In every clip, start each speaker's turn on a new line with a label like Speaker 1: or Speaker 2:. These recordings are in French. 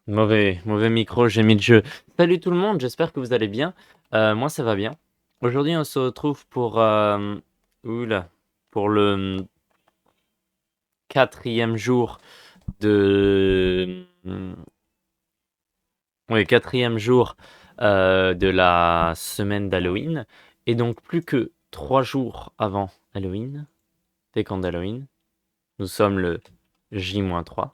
Speaker 1: Mauvais micro, j'ai mis le jeu. Salut tout le monde, j'espère que vous allez bien. Moi ça va bien. Aujourd'hui on se retrouve pour, ouh pour le 4e jour de, oui 4e jour, de la semaine d'Halloween et donc plus que 3 jours avant Halloween, décompte d'Halloween. Nous sommes le J-3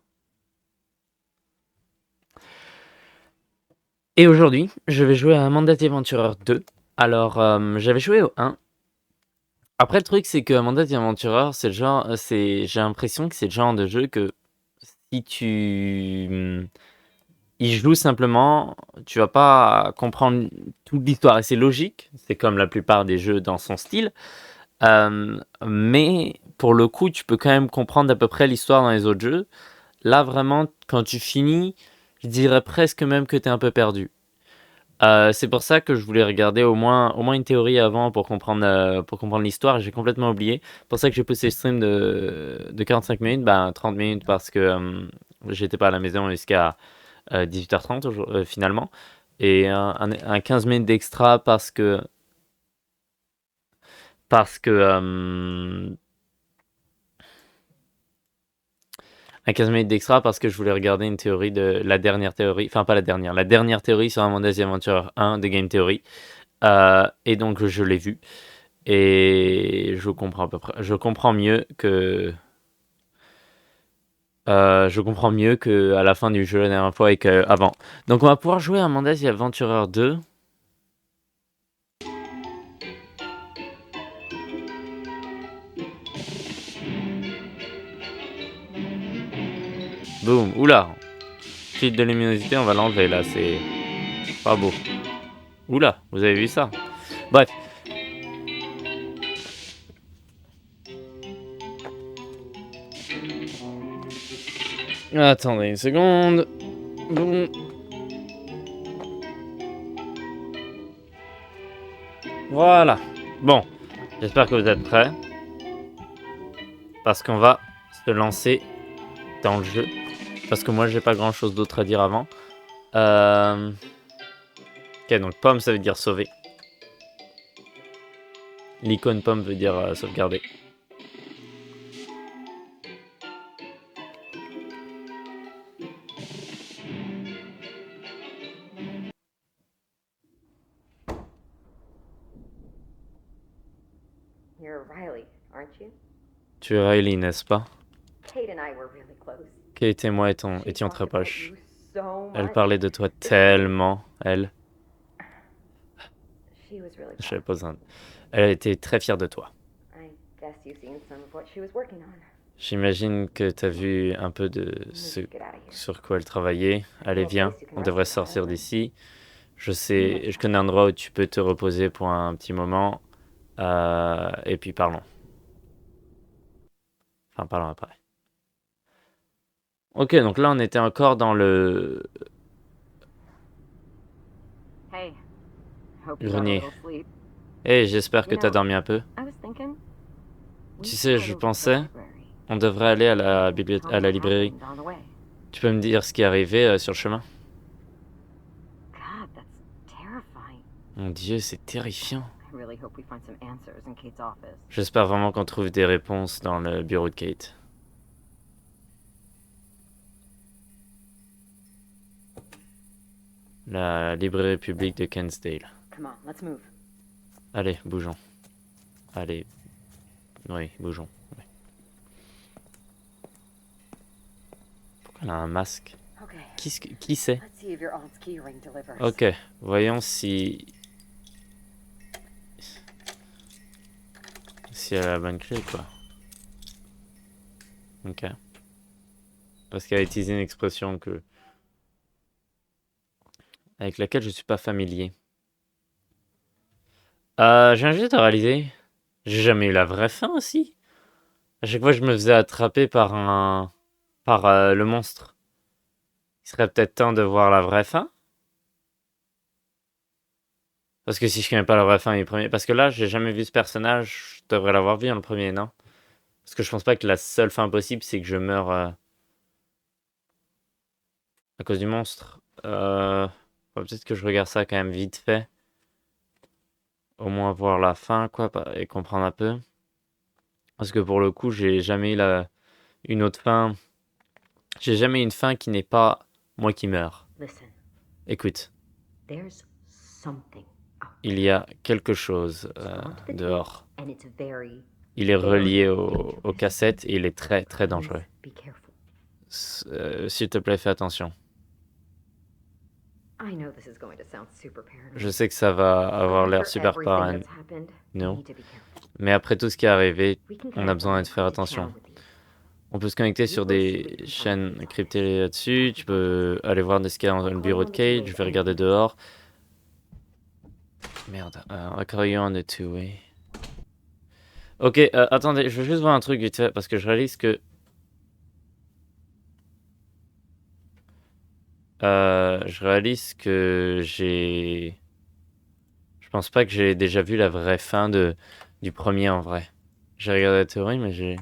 Speaker 1: et aujourd'hui, je vais jouer à Amanda the Adventurer 2. Alors, j'avais joué au 1. Après le truc, c'est que Amanda the Adventurer, c'est le genre, j'ai l'impression que c'est le genre de jeu que si tu, y joues simplement, tu vas pas comprendre toute l'histoire et c'est logique, c'est comme la plupart des jeux dans son style, mais pour le coup, tu peux quand même comprendre à peu près l'histoire dans les autres jeux. Là, vraiment, quand tu finis, je dirais presque même que tu es un peu perdu. C'est pour ça que je voulais regarder au moins une théorie avant pour comprendre l'histoire. J'ai complètement oublié. C'est pour ça que j'ai poussé le stream de 45 minutes, 30 minutes parce que j'étais pas à la maison jusqu'à 18h30 finalement. Et un 15 minutes d'extra parce que un 15 minutes d'extra parce que je voulais regarder une théorie de la dernière théorie, enfin pas la dernière théorie sur Amanda's Adventure 1 de Game Theory. Et donc je l'ai vu. Et je comprends à peu près. Je comprends mieux que à la fin du jeu la dernière fois et qu'avant. Donc on va pouvoir jouer à Amanda the Adventurer 2. Boum. Oula. Fil de luminosité, on va l'enlever là. C'est pas beau. Oula, vous avez vu ça? Bref. Attendez une seconde. Boum. Voilà. Bon. J'espère que vous êtes prêts. Parce qu'on va se lancer dans le jeu. Parce que moi, j'ai pas grand chose d'autre à dire avant. Ok, donc pomme, ça veut dire sauver. L'icône pomme veut dire sauvegarder.
Speaker 2: You're Riley, aren't you?
Speaker 1: Tu es Riley, n'est-ce pas?
Speaker 2: Kate and I were really close.
Speaker 1: Kate et moi étions
Speaker 2: She
Speaker 1: très
Speaker 2: talked about
Speaker 1: proches.
Speaker 2: you so
Speaker 1: Elle
Speaker 2: much.
Speaker 1: parlait de toi tellement, elle.
Speaker 2: She was really
Speaker 1: Je
Speaker 2: proud
Speaker 1: savais
Speaker 2: of
Speaker 1: pas
Speaker 2: you.
Speaker 1: ça. Elle était très fière de toi.
Speaker 2: I guess you've seen some of what she was working on.
Speaker 1: J'imagine que t'as vu un peu de
Speaker 2: We
Speaker 1: ce
Speaker 2: should get out of here.
Speaker 1: sur quoi elle travaillait. Allez,
Speaker 2: To a
Speaker 1: viens,
Speaker 2: place you can
Speaker 1: on
Speaker 2: rest
Speaker 1: devrait
Speaker 2: for a while,
Speaker 1: sortir
Speaker 2: and
Speaker 1: d'ici. Je
Speaker 2: see
Speaker 1: sais,
Speaker 2: what's
Speaker 1: je connais un
Speaker 2: left.
Speaker 1: endroit où tu peux te reposer pour un petit moment. Et puis parlons. Enfin, parlons après. Ok, donc là on était encore dans le
Speaker 2: Hey, hope you got a
Speaker 1: grenier.
Speaker 2: little sleep.
Speaker 1: Hey, j'espère que
Speaker 2: You
Speaker 1: t'as
Speaker 2: know,
Speaker 1: dormi un peu.
Speaker 2: I was thinking we
Speaker 1: Tu
Speaker 2: should
Speaker 1: sais,
Speaker 2: head
Speaker 1: je
Speaker 2: over to the
Speaker 1: pensais,
Speaker 2: library.
Speaker 1: on devrait aller à la
Speaker 2: Tell
Speaker 1: à
Speaker 2: me
Speaker 1: la
Speaker 2: what
Speaker 1: librairie.
Speaker 2: happened on the way.
Speaker 1: Tu peux me dire ce qui est arrivé sur le chemin?
Speaker 2: God, that's terrifying.
Speaker 1: Mon Dieu, c'est terrifiant.
Speaker 2: I really hope we find some answers in Kate's office.
Speaker 1: J'espère vraiment qu'on trouve des réponses dans le bureau de Kate. La librairie publique de Kensdale.
Speaker 2: Come on, let's move.
Speaker 1: Allez, bougeons. Allez. Oui, bougeons. Oui. Pourquoi elle a un masque?
Speaker 2: Okay.
Speaker 1: Qui c'est?
Speaker 2: Let's see if your aunt's keyring delivers.
Speaker 1: Ok, voyons si elle a la bonne clé, quoi. Ok. Parce qu'elle a utilisé une expression avec laquelle je suis pas familier. J'ai un juste de réaliser. J'ai jamais eu la vraie fin aussi. À chaque fois, je me faisais attraper par le monstre. Il serait peut-être temps de voir la vraie fin. Parce que si je connais pas la vraie fin du premier, parce que là, j'ai jamais vu ce personnage. Je devrais l'avoir vu dans le premier, non? Parce que je pense pas que la seule fin possible, c'est que je meure. à cause du monstre. Peut-être que je regarde ça quand même vite fait. Au moins voir la fin, quoi, et comprendre un peu. Parce que pour le coup, j'ai jamais eu une autre fin. J'ai jamais eu une fin qui n'est pas moi qui meurs.
Speaker 2: Listen,
Speaker 1: Écoute,
Speaker 2: there's something out
Speaker 1: il y a quelque chose
Speaker 2: there. Go onto the tape,
Speaker 1: dehors.
Speaker 2: and it's very,
Speaker 1: Il est relié
Speaker 2: very
Speaker 1: aux
Speaker 2: dangerous.
Speaker 1: cassettes et il est très très dangereux.
Speaker 2: Please be careful.
Speaker 1: S'il te plaît, fais attention.
Speaker 2: I know this is going to sound super paranoid.
Speaker 1: Je sais que ça va avoir l'air
Speaker 2: After
Speaker 1: super
Speaker 2: everything
Speaker 1: parano.
Speaker 2: that's happened,
Speaker 1: No.
Speaker 2: we need to be careful.
Speaker 1: Mais après tout ce qui est arrivé,
Speaker 2: We can
Speaker 1: on a
Speaker 2: connect
Speaker 1: besoin
Speaker 2: on
Speaker 1: de faire
Speaker 2: the
Speaker 1: attention.
Speaker 2: channel with these.
Speaker 1: On peut se connecter sur des chaînes cryptées là-dessus. Tu peux aller voir ce qu'il y a dans le bureau de Kate. Je vais regarder dehors. Merde, on va call you on the two-way. Ok, attendez, je veux juste voir un truc vite fait parce que je réalise que... j'ai... Je pense pas que j'ai déjà vu la vraie fin du premier en vrai. J'ai regardé la théorie, mais j'ai...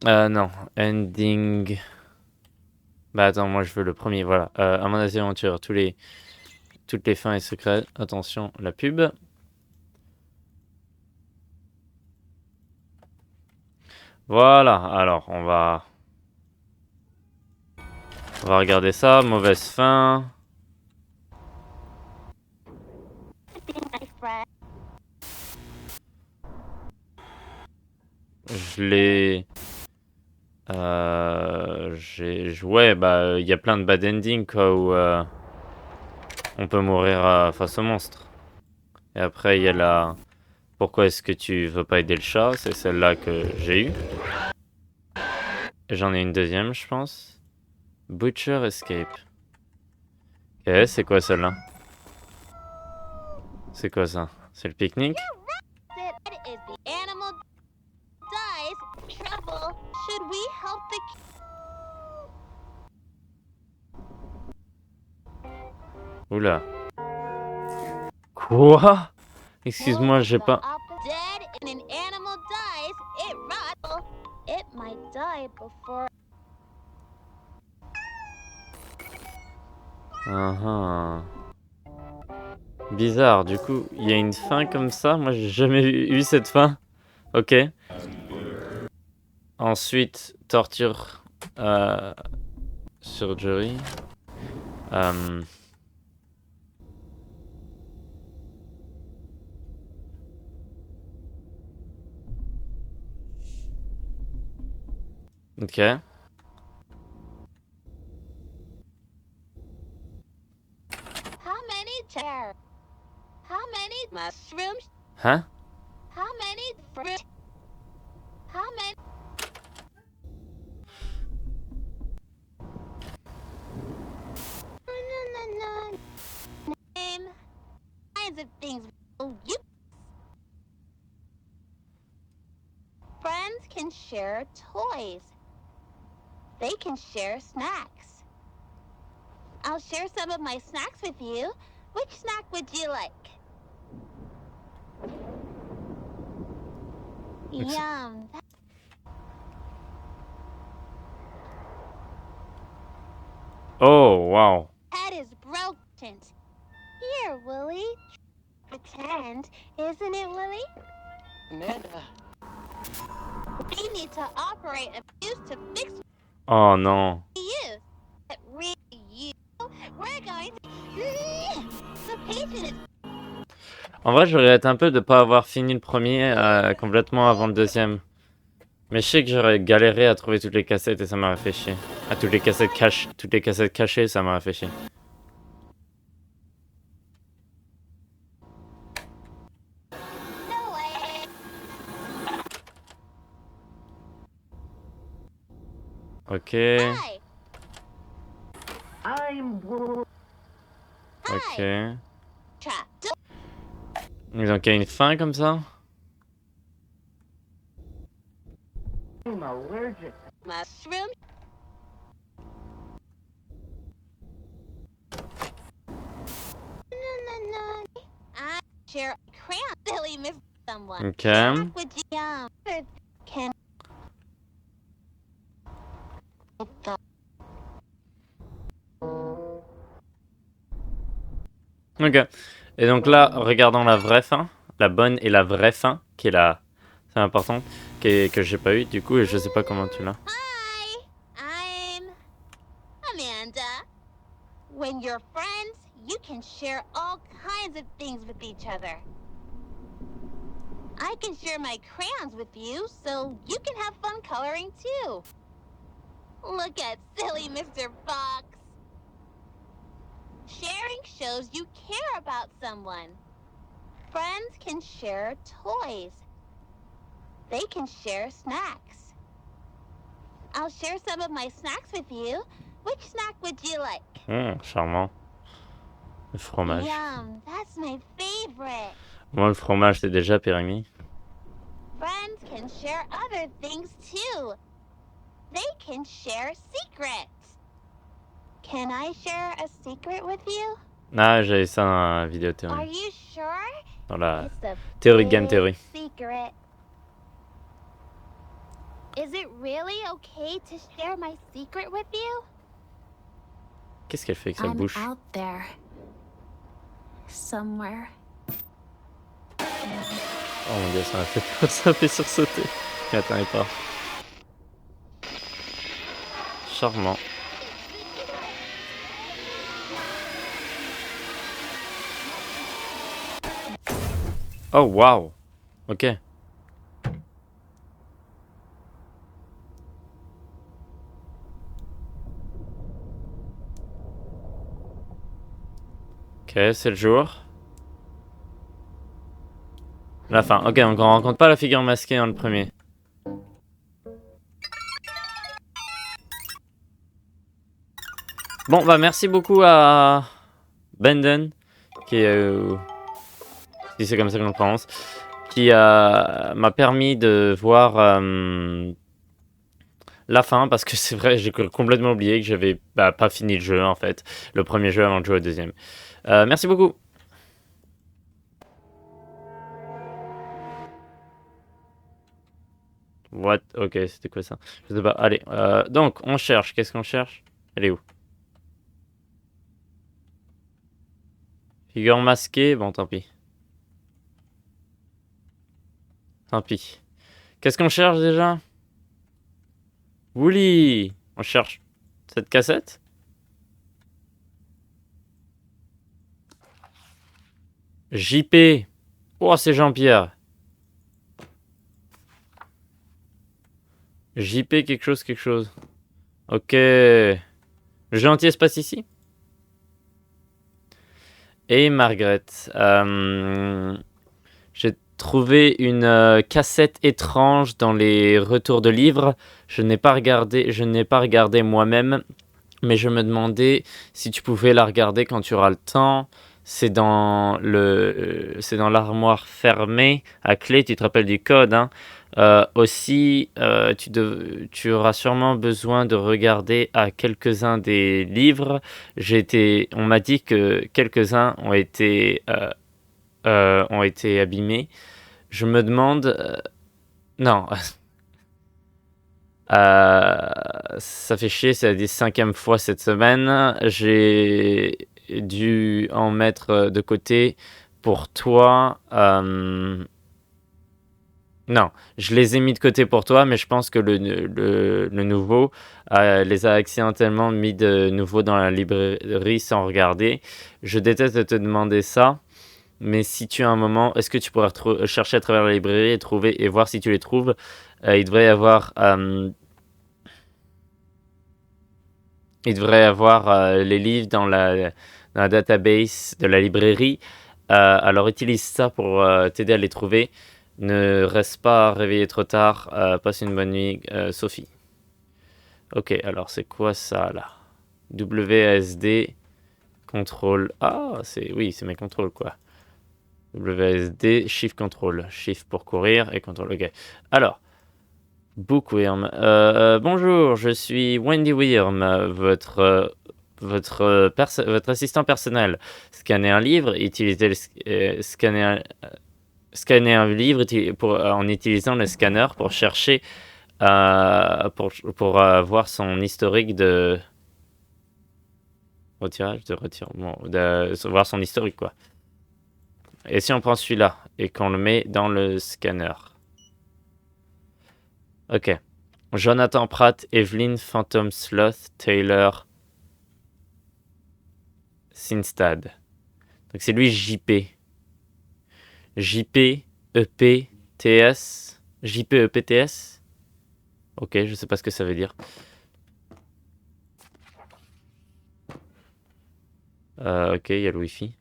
Speaker 1: Non, ending... Bah attends, moi je veux le premier, voilà. À mon aventure, toutes les fins et secrets. Attention, la pub. Voilà, alors on va regarder ça. Mauvaise fin. Je l'ai... Ouais, bah il y a plein de bad endings quoi où on peut mourir face au monstre. Et après il y a la... Pourquoi est-ce que tu veux pas aider le chat? C'est celle-là que j'ai eue. Et j'en ai une deuxième, je pense. Butcher Escape. Ok, c'est quoi celle-là? C'est quoi ça? C'est le pique-nique? Oula. Quoi? Excuse-moi, j'ai pas... Bizarre, du coup, il y a une fin comme ça. Moi, j'ai jamais eu cette fin. Ok. Ensuite, torture surgery. Ok.
Speaker 3: How many chairs? How many mushrooms?
Speaker 1: Hein?
Speaker 3: How many fruit? How many? Name kinds of things. Oh, you. Friends can share toys. They can share snacks. I'll share some of my snacks with you. Which snack would you like? Yum.
Speaker 1: Oh, wow.
Speaker 3: That is broken. Here, Willie. Pretend, isn't it, Willie?
Speaker 4: Amanda.
Speaker 3: We need to operate a fuse to fix
Speaker 1: Oh non.
Speaker 3: use. You. We're going to. The patient is.
Speaker 1: En vrai, je regrette un peu de pas avoir fini le premier complètement avant le deuxième. Mais je sais que j'aurais galéré à trouver toutes les cassettes et ça m'aurait fait chier. Toutes les cassettes cachées, ça m'aurait fait chier.
Speaker 3: No way.
Speaker 1: Ok.
Speaker 3: Hi.
Speaker 2: I'm
Speaker 1: Ok.
Speaker 3: Hi. Trap.
Speaker 1: Donc il y a une fin comme ça?
Speaker 2: allergic.
Speaker 3: Mushroom. No. I share a crayon, silly Miss someone.
Speaker 1: Ok.
Speaker 3: Snack would you can
Speaker 1: Ok. Et donc là, regardons la vraie fin, la bonne et la vraie fin, qui est la, c'est important, que j'ai pas eu du coup, et je sais pas comment tu l'as.
Speaker 3: Hi, I'm Amanda. When you're friends, you can share all kinds of things with each other. I can share my crayons with you, so you can have fun coloring too. Look at silly Mr. Fox. Sharing shows you care about someone. Friends can share toys. They can share snacks. I'll share some of my snacks with you. Which snack would you like?
Speaker 1: Charmant. Le fromage.
Speaker 3: Yum, that's my favorite.
Speaker 1: Moi, le fromage, c'est déjà périmé.
Speaker 3: Friends can share other things too. They can share secrets. Can I share a secret with you?
Speaker 1: Ah, j'avais ça dans la vidéo
Speaker 3: Are
Speaker 1: théorie.
Speaker 3: you sure?
Speaker 1: Dans la
Speaker 3: It's a
Speaker 1: théorie de game
Speaker 3: big
Speaker 1: theory.
Speaker 3: secret. Is it really okay to share my secret with you?
Speaker 1: Qu'est-ce qu'elle fait avec sa
Speaker 3: I'm
Speaker 1: bouche?
Speaker 3: out there. Somewhere.
Speaker 1: Oh mon dieu, ça m'a fait peur, ça m'a fait sursauter. Je m'y attendais pas. Charmant. Oh waouh. Ok. Ok, c'est le jour. La fin. Ok, donc on rencontre pas la figure masquée dans le premier. Bon, bah merci beaucoup à Benden, qui est... si c'est comme ça qu'on le prononce, qui m'a permis de voir la fin, parce que c'est vrai, j'ai complètement oublié que j'avais pas fini le jeu, en fait. Le premier jeu avant de jouer au deuxième. Merci beaucoup. What? Ok, c'était quoi ça? Je sais pas. Allez, donc, on cherche. Qu'est-ce qu'on cherche? Elle est où? Figure masquée? Bon, tant pis. Tant pis. Qu'est-ce qu'on cherche déjà? Woolly! On cherche cette cassette? JP! Oh, c'est Jean-Pierre. JP quelque chose, quelque chose. Ok. Le gentil espace ici? Et Margaret. J'ai trouvé une cassette étrange dans les retours de livres. Je n'ai pas regardé moi-même, mais je me demandais si tu pouvais la regarder quand tu auras le temps. C'est dans l'armoire fermée à clé. Tu te rappelles du code, hein? Aussi, tu auras sûrement besoin de regarder à quelques-uns des livres. On m'a dit que quelques-uns ont été abîmés. Je me demande... non. Ça fait chier, c'est la 5e fois cette semaine. J'ai dû en mettre de côté pour toi. Non, je les ai mis de côté pour toi, mais je pense que le nouveau les a accidentellement mis de nouveau dans la librairie sans regarder. Je déteste te demander ça, mais si tu as un moment, est-ce que tu pourrais chercher à travers la librairie et trouver et voir si tu les trouves? Il devrait y avoir les livres dans la database de la librairie. Alors utilise ça pour t'aider à les trouver. Ne reste pas réveillé trop tard. Passe une bonne nuit, Sophie. Ok, alors c'est quoi ça là? WASD, contrôle. Ah, c'est mes contrôles quoi. WASD, shift control. Shift pour courir et contrôle. Ok. Alors, Bookworm. Bonjour, je suis Wendy Worm, votre assistant personnel. Scanner un livre, utiliser le scanner. scanner un livre en utilisant le scanner pour chercher, pour voir son historique de retirement, voir son historique, quoi. Et si on prend celui-là et qu'on le met dans le scanner. Ok. Jonathan Pratt, Evelyn Phantom Sloth, Taylor Sinstad. Donc c'est lui JP. JP, EP, TS. JP, EP, TS. Ok, je sais pas ce que ça veut dire. Ok, il y a le Wi-Fi.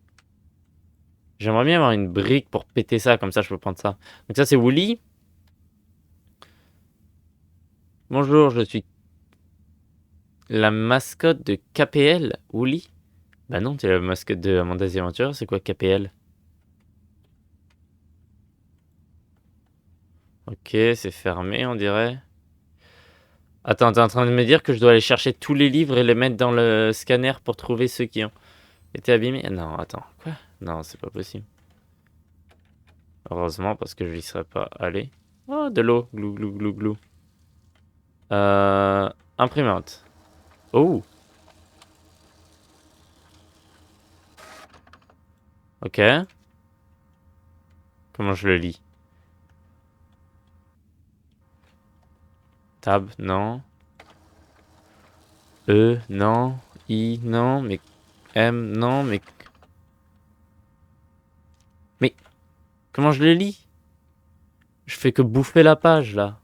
Speaker 1: J'aimerais bien avoir une brique pour péter ça, comme ça je peux prendre ça. Donc ça c'est Wooly. Bonjour, je suis la mascotte de KPL, Wooly. Bah non, t'es la mascotte de Amanda's Adventure, c'est quoi KPL? Ok, c'est fermé on dirait. Attends, t'es en train de me dire que je dois aller chercher tous les livres et les mettre dans le scanner pour trouver ceux qui ont été abîmés? Non, attends, quoi? Non, c'est pas possible. Heureusement, parce que je n'y serais pas allé. Oh, de l'eau, glou, glou, glou, glou. Imprimante. Oh, ok. Comment je le lis? Tab, non. E, non. I, non. Mais M, non. Mais comment je le lis? Je fais que bouffer la page, là.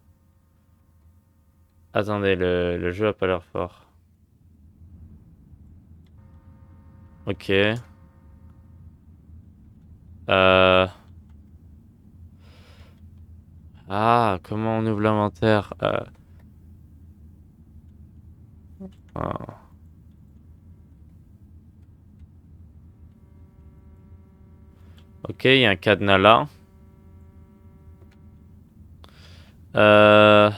Speaker 1: Attendez, le jeu a pas l'air fort. Ok. Ah, comment on ouvre l'inventaire? Ah. Ok, il y a un cadenas là. Euh...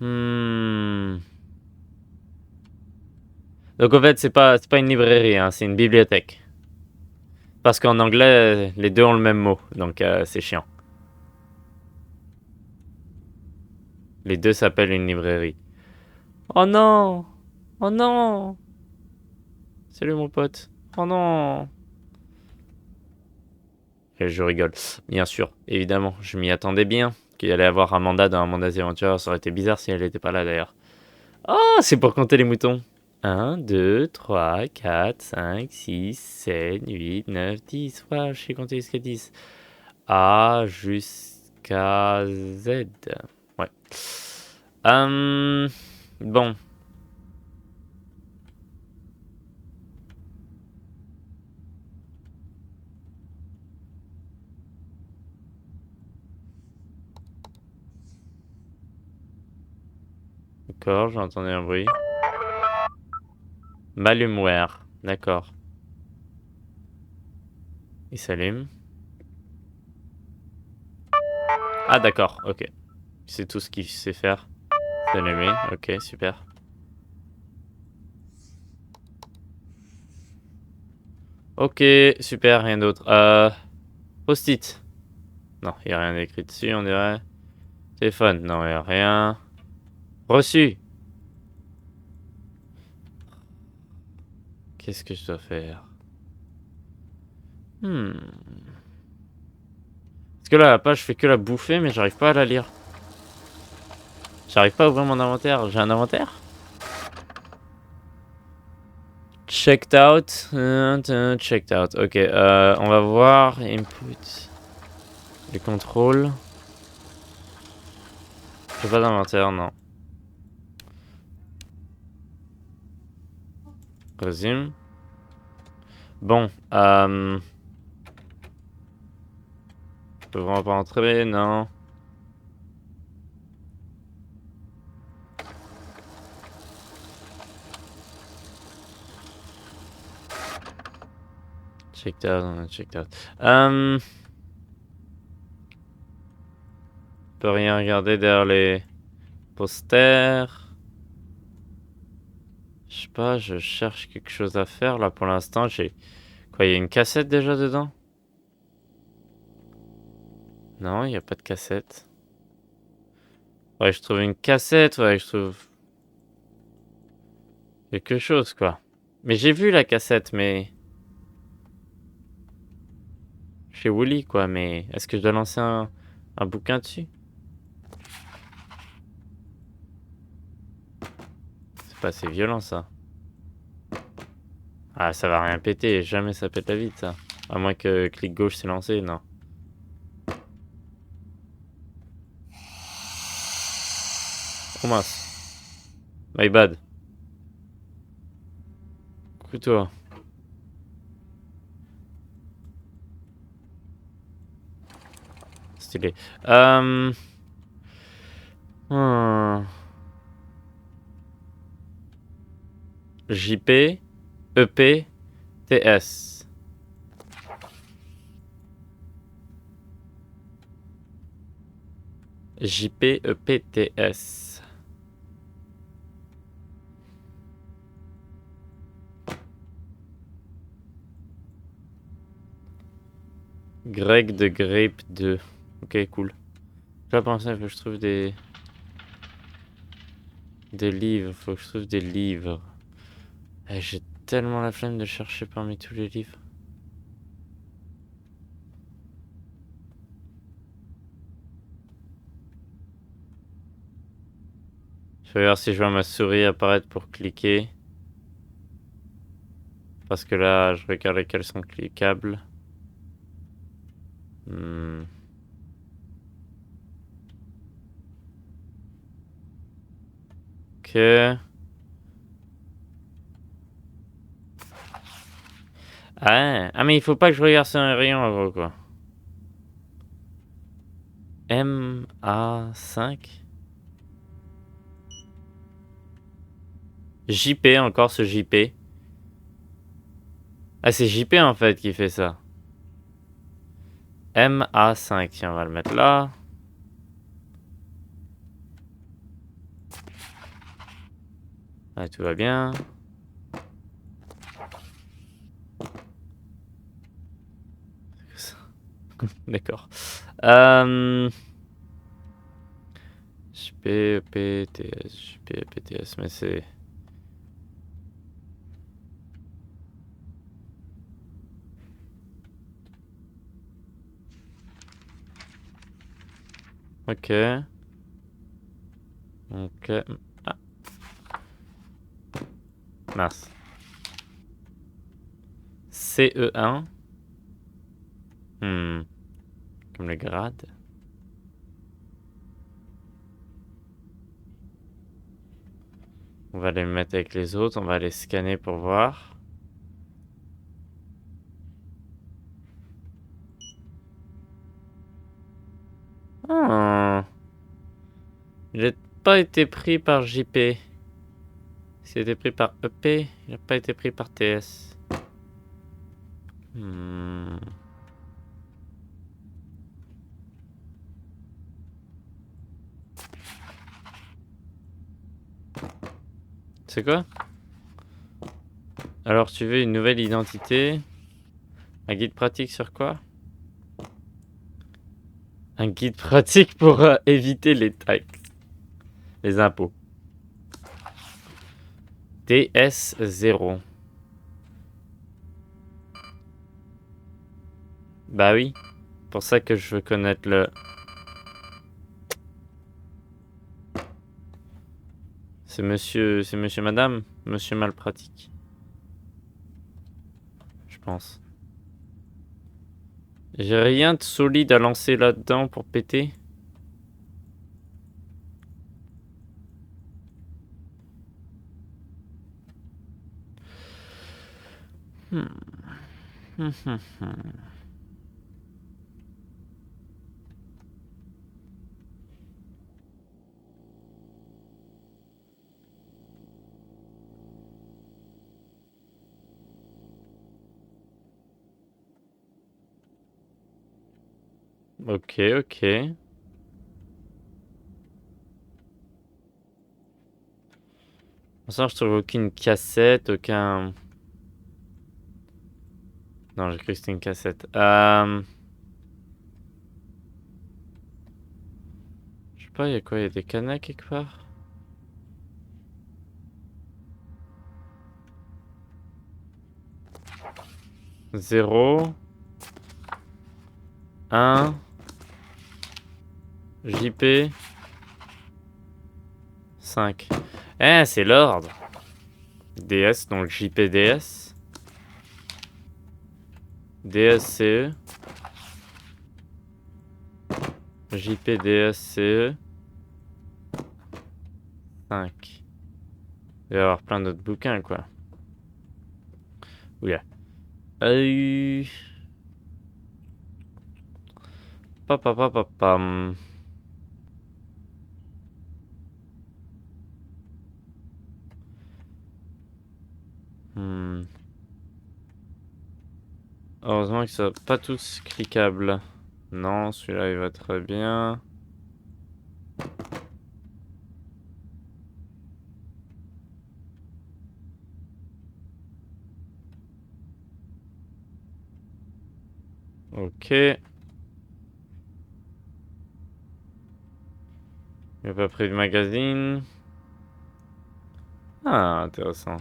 Speaker 1: hmm. Donc en fait, c'est pas une librairie, hein, c'est une bibliothèque. Parce qu'en anglais, les deux ont le même mot, donc c'est chiant. Les deux s'appellent une librairie. Oh non! Oh non! Salut mon pote. Oh non! Et je rigole. Bien sûr, évidemment, je m'y attendais bien. Qu'il y allait avoir Amanda dans Amanda's Adventure. Ça aurait été bizarre si elle n'était pas là d'ailleurs. Oh, c'est pour compter les moutons. 1, 2, 3, 4, 5, 6, 7, 8, 9, 10. Ouais, je sais compter jusqu'à 10. A jusqu'à Z. Ouais. Bon. D'accord, j'ai entendu un bruit. Malumeware. D'accord. Il s'allume. Ah, d'accord, ok. C'est tout ce qu'il sait faire. S'allumer, ok, super. Ok, super, rien d'autre. Post-it. Non, il n'y a rien écrit dessus, on dirait. Téléphone, non, il n'y a rien. Reçu. Qu'est-ce que je dois faire? Parce que là, la page, je fais que la bouffer, mais j'arrive pas à la lire. J'arrive pas à ouvrir mon inventaire. J'ai un inventaire? Checked out. Checked out. Ok, on va voir. Input. Les contrôles. J'ai pas d'inventaire, non. Résume. Bon, je peux vraiment pas entrer, non. Checked out, on a checked out. Je peux rien regarder derrière les posters. Je sais pas, je cherche quelque chose à faire là pour l'instant. J'ai. Quoi, il y a une cassette déjà dedans? Non, il n'y a pas de cassette. Ouais, je trouve une cassette, ouais, je trouve quelque chose quoi. Mais j'ai vu la cassette, mais. Chez Wooly quoi, mais est-ce que je dois lancer un bouquin dessus? C'est pas assez violent ça. Ah, ça va rien péter, jamais ça pète la vite ça. À moins que clic gauche s'est lancé, non. Oh mince. My bad. Couteau. Stylé. Hmm. JP, EP, TS. JP, EP, TS. Greg de Grape 2. Ok, cool. Je vais penser que je trouve des livres. Faut que je trouve des livres. Eh, j'ai tellement la flemme de chercher parmi tous les livres. Je vais voir si je vois ma souris apparaître pour cliquer. Parce que là, je regarde lesquels sont cliquables. Ok. Ah, mais il faut pas que je regarde sur un rayon, en gros, quoi. MA5. JP, encore ce JP. Ah, c'est JP en fait qui fait ça. MA5, tiens, on va le mettre là. Ah, tout va bien. D'accord. JP, PTS, JP, PTS, mais c'est... Ok. Ok. Ah. Mince. CE1. Comme le grade. On va les mettre avec les autres. On va les scanner pour voir. Ah. Il n'a pas été pris par JP. S'il a été pris par EP, il n'a pas été pris par TS. C'est quoi? Alors tu veux une nouvelle identité? Un guide pratique sur quoi? Un guide pratique pour éviter les taxes. Les impôts. TS0. Bah oui. Pour ça que je veux connaître le... C'est monsieur madame. Monsieur Malpratique. Je pense. J'ai rien de solide à lancer là-dedans pour péter. Ok, ok. l'instant, je trouve aucune cassette, aucun... Non, j'ai cru que c'était une cassette. Je sais pas, il y a quoi? Il y a des canettes quelque part? Zéro. 1. JP. 5. Eh, c'est l'ordre. DS, donc JPDS. DSCE. JPDSCE. 5. Il va y avoir plein d'autres bouquins, quoi. Oula. Pam. Heureusement qu'ils sont pas tous cliquables. Non, celui-là il va très bien. Ok. Il n'a pas pris de magazine. Ah, intéressant.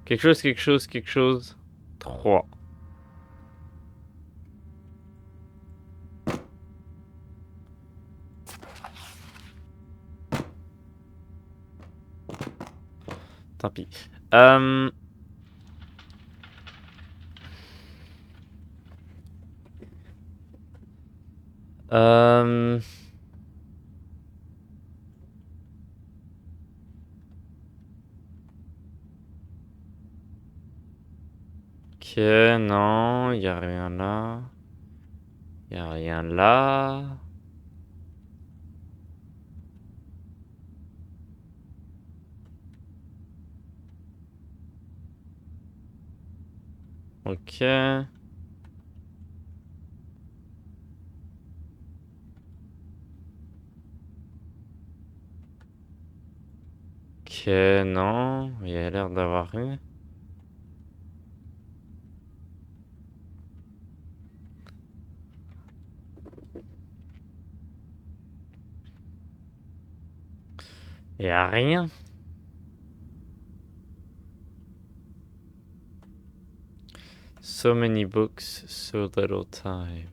Speaker 1: Quelque chose. 3. Tant pis. Ok, non, il n'y a rien là. Il n'y a rien là. Ok. Ok, non, il y a l'air d'avoir eu. Il n'y a rien. So many books, so little time.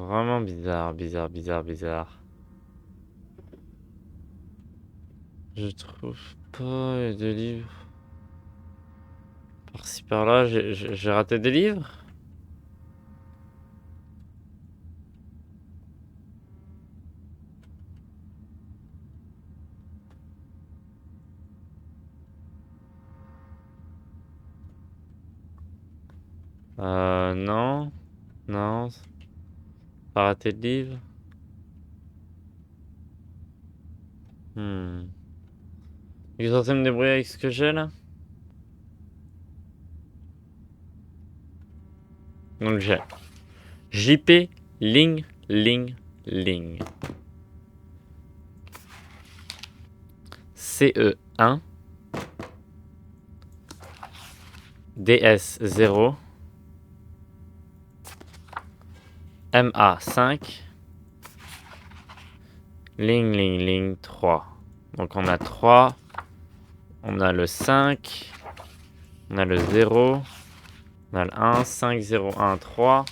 Speaker 1: Vraiment bizarre. Je trouve pas de livres. Par-ci par-là, j'ai raté des livres? Non. Non. Pas raté de livres. Je suis censé me débrouiller avec ce que j'ai là? Donc j'ai JP Ling. CE1. DS0. MA5. Ling 3. Donc on a 3. On a le 5. On a le 0. On a le 1, 5, 0, 1, 3.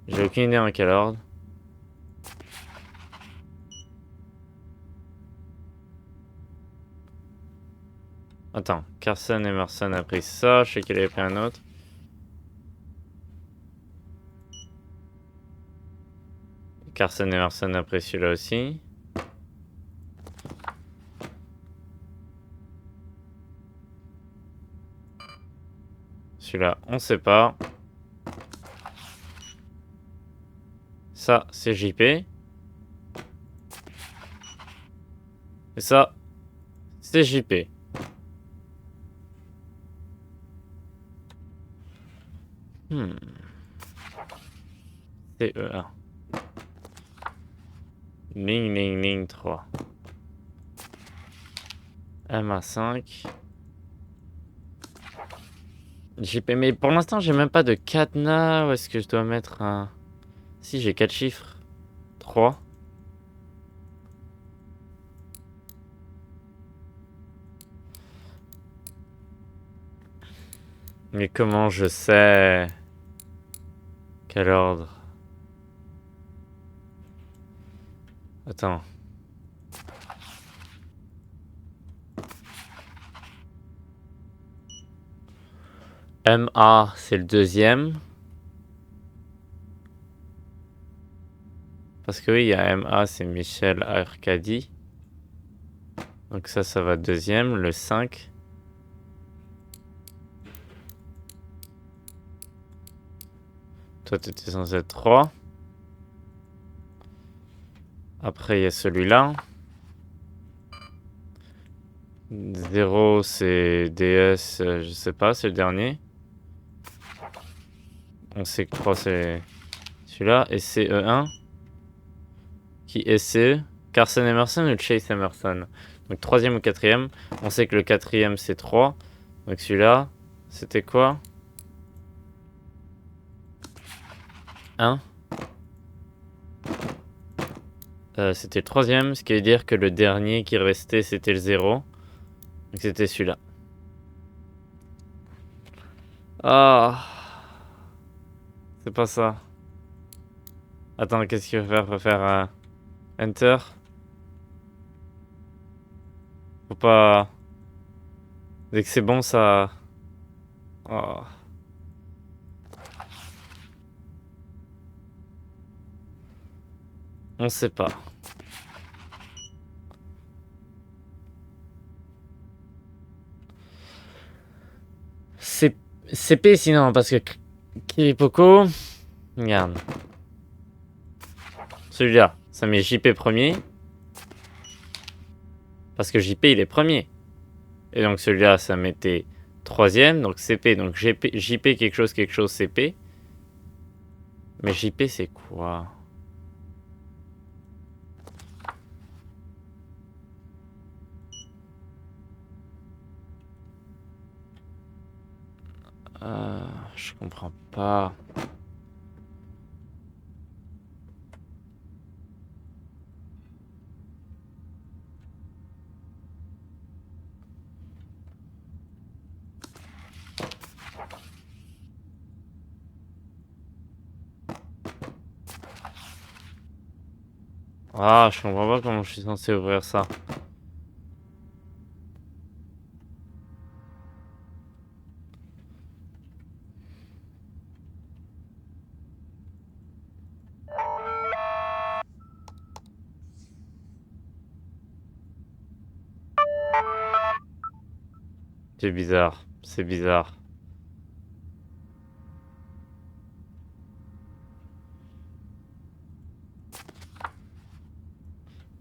Speaker 1: J'ai aucune idée en quel ordre. Attends, Carson Emerson a pris ça. Je sais qu'il avait pris un autre. Carson Emerson a pris celui-là aussi. Celui-là, on sait pas. Ça, c'est JP. Et ça, c'est JP. C'est E1. Ling 3. MA5. JP. Mais pour l'instant, j'ai même pas de cadenas. Où est-ce que je dois mettre un... Si, j'ai 4 chiffres. 3. Mais comment je sais quel ordre? Attends. MA, c'est le deuxième. Parce que oui, il y a MA, c'est Michel Arcadi. Donc ça va deuxième. Le 5. Toi, tu étais censé être 3. Après, il y a celui-là. 0, c'est DS, je sais pas, c'est le dernier. On sait que 3, c'est celui-là. Et CE1. Qui est CE? Carson Emerson ou Chase Emerson? Donc troisième ou quatrième. On sait que le quatrième, c'est 3. Donc celui-là, c'était quoi? 1. C'était le troisième, ce qui veut dire que le dernier qui restait, c'était le 0. Donc c'était celui-là. Ah, c'est pas ça. Attends, qu'est-ce qu'il faut faire? Faut faire Enter. Faut pas... Dès que c'est bon, ça... Oh. On sait pas. C'est CP sinon, parce que Kiripoko... Regarde. Celui-là, ça met JP premier. Parce que JP, il est premier. Et donc celui-là, ça mettait troisième. Donc CP, donc JP quelque chose CP. Mais JP, c'est quoi? Je comprends pas. Ah, je comprends pas comment je suis censé ouvrir ça. C'est bizarre. C'est bizarre.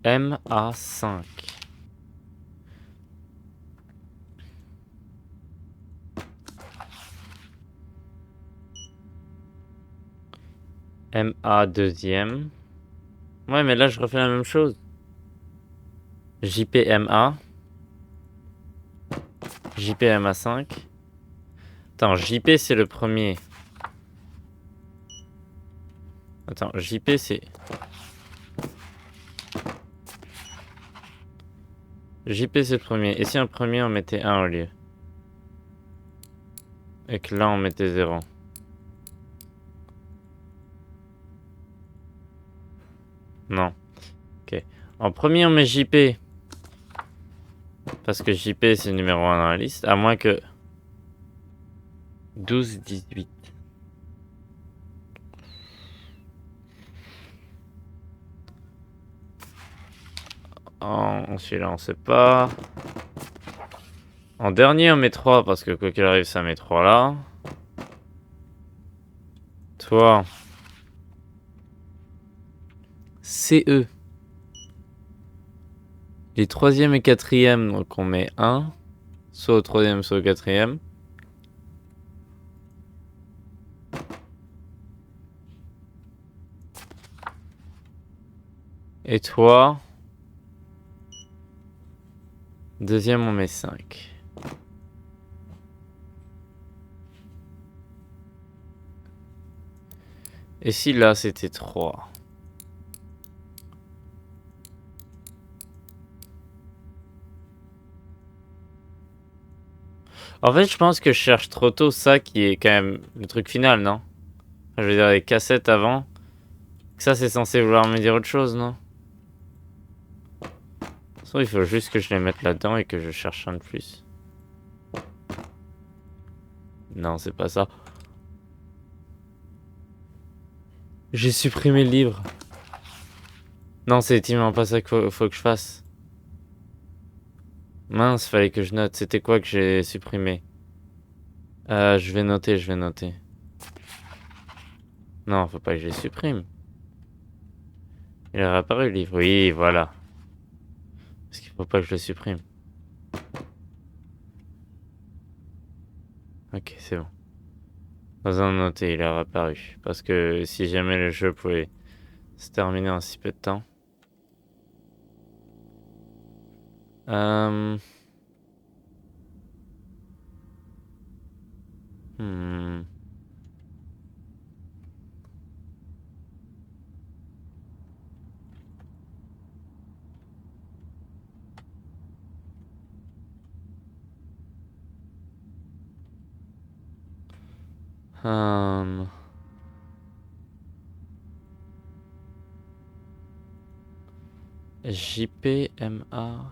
Speaker 1: MA5. MA deuxième. Ouais, mais là, je refais la même chose. JPMA. JPMA5. Attends, JP, c'est le premier. Attends, JP, c'est... JP, c'est le premier. Et si un premier, on mettait 1 au lieu? Et que là, on mettait 0. Non. Ok. En premier, on met JP. Parce que JP, c'est le numéro 1 dans la liste. À moins que... 12, 18. En celui-là, on sait pas. En dernier, on met 3. Parce que quoi qu'il arrive, ça met 3 là. Toi... CE. Les troisième et quatrième, donc on met 1. Soit au troisième, soit au quatrième. Et toi, deuxième, on met 5. Et si là, c'était 3? En fait, je pense que je cherche trop tôt ça qui est quand même le truc final, non? Je veux dire, les cassettes avant. Ça, c'est censé vouloir me dire autre chose, non? De toute façon, il faut juste que je les mette là-dedans et que je cherche un de plus. Non, c'est pas ça. J'ai supprimé le livre. Non, c'est effectivement pas ça qu'il faut que je fasse. Mince, fallait que je note. C'était quoi que j'ai supprimé? Je vais noter, je vais noter. Non, faut pas que je les supprime. Il est réapparu le livre. Oui, voilà. Parce qu'il faut pas que je le supprime. Ok, c'est bon. Besoin de noter, il est réapparu. Parce que si jamais le jeu pouvait se terminer en si peu de temps. Hmm. Hum. JPMA.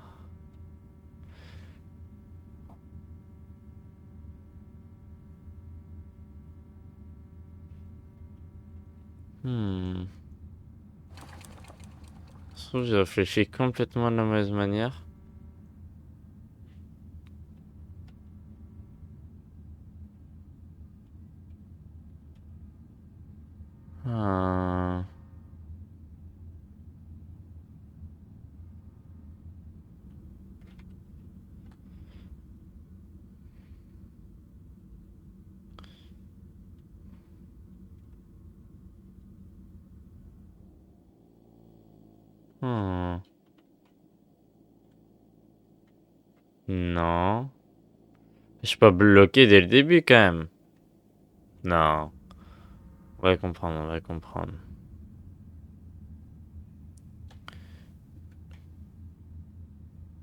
Speaker 1: Je trouve que j'ai réfléchi complètement de la mauvaise manière. Hum. Hmm. Non. Je suis pas bloqué dès le début quand même. Non. On va comprendre, on va comprendre.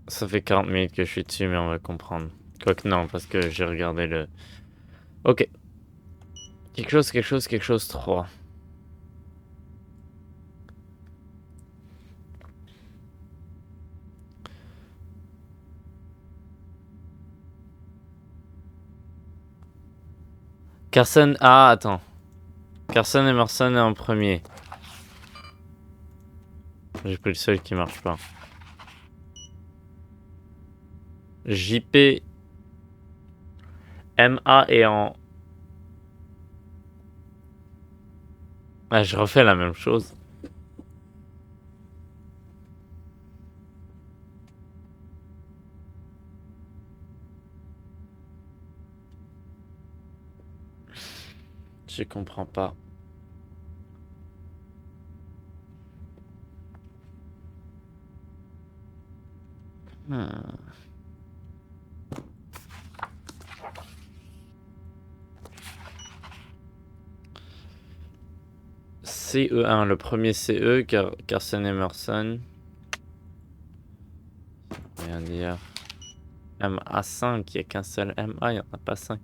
Speaker 1: Ça fait 40 minutes que je suis dessus, mais on va comprendre. Quoique non, parce que j'ai regardé le... Ok. Quelque chose, 3. Carson... Ah, attends. Carson Emerson est en premier. J'ai pris le seul qui marche pas. JP... MA est en... Ah, je refais la même chose. Je comprends pas. CE1, le premier CE, Carson Emerson. Rien dire. MA5, il n'y a qu'un seul MA, il n'y en a pas 5.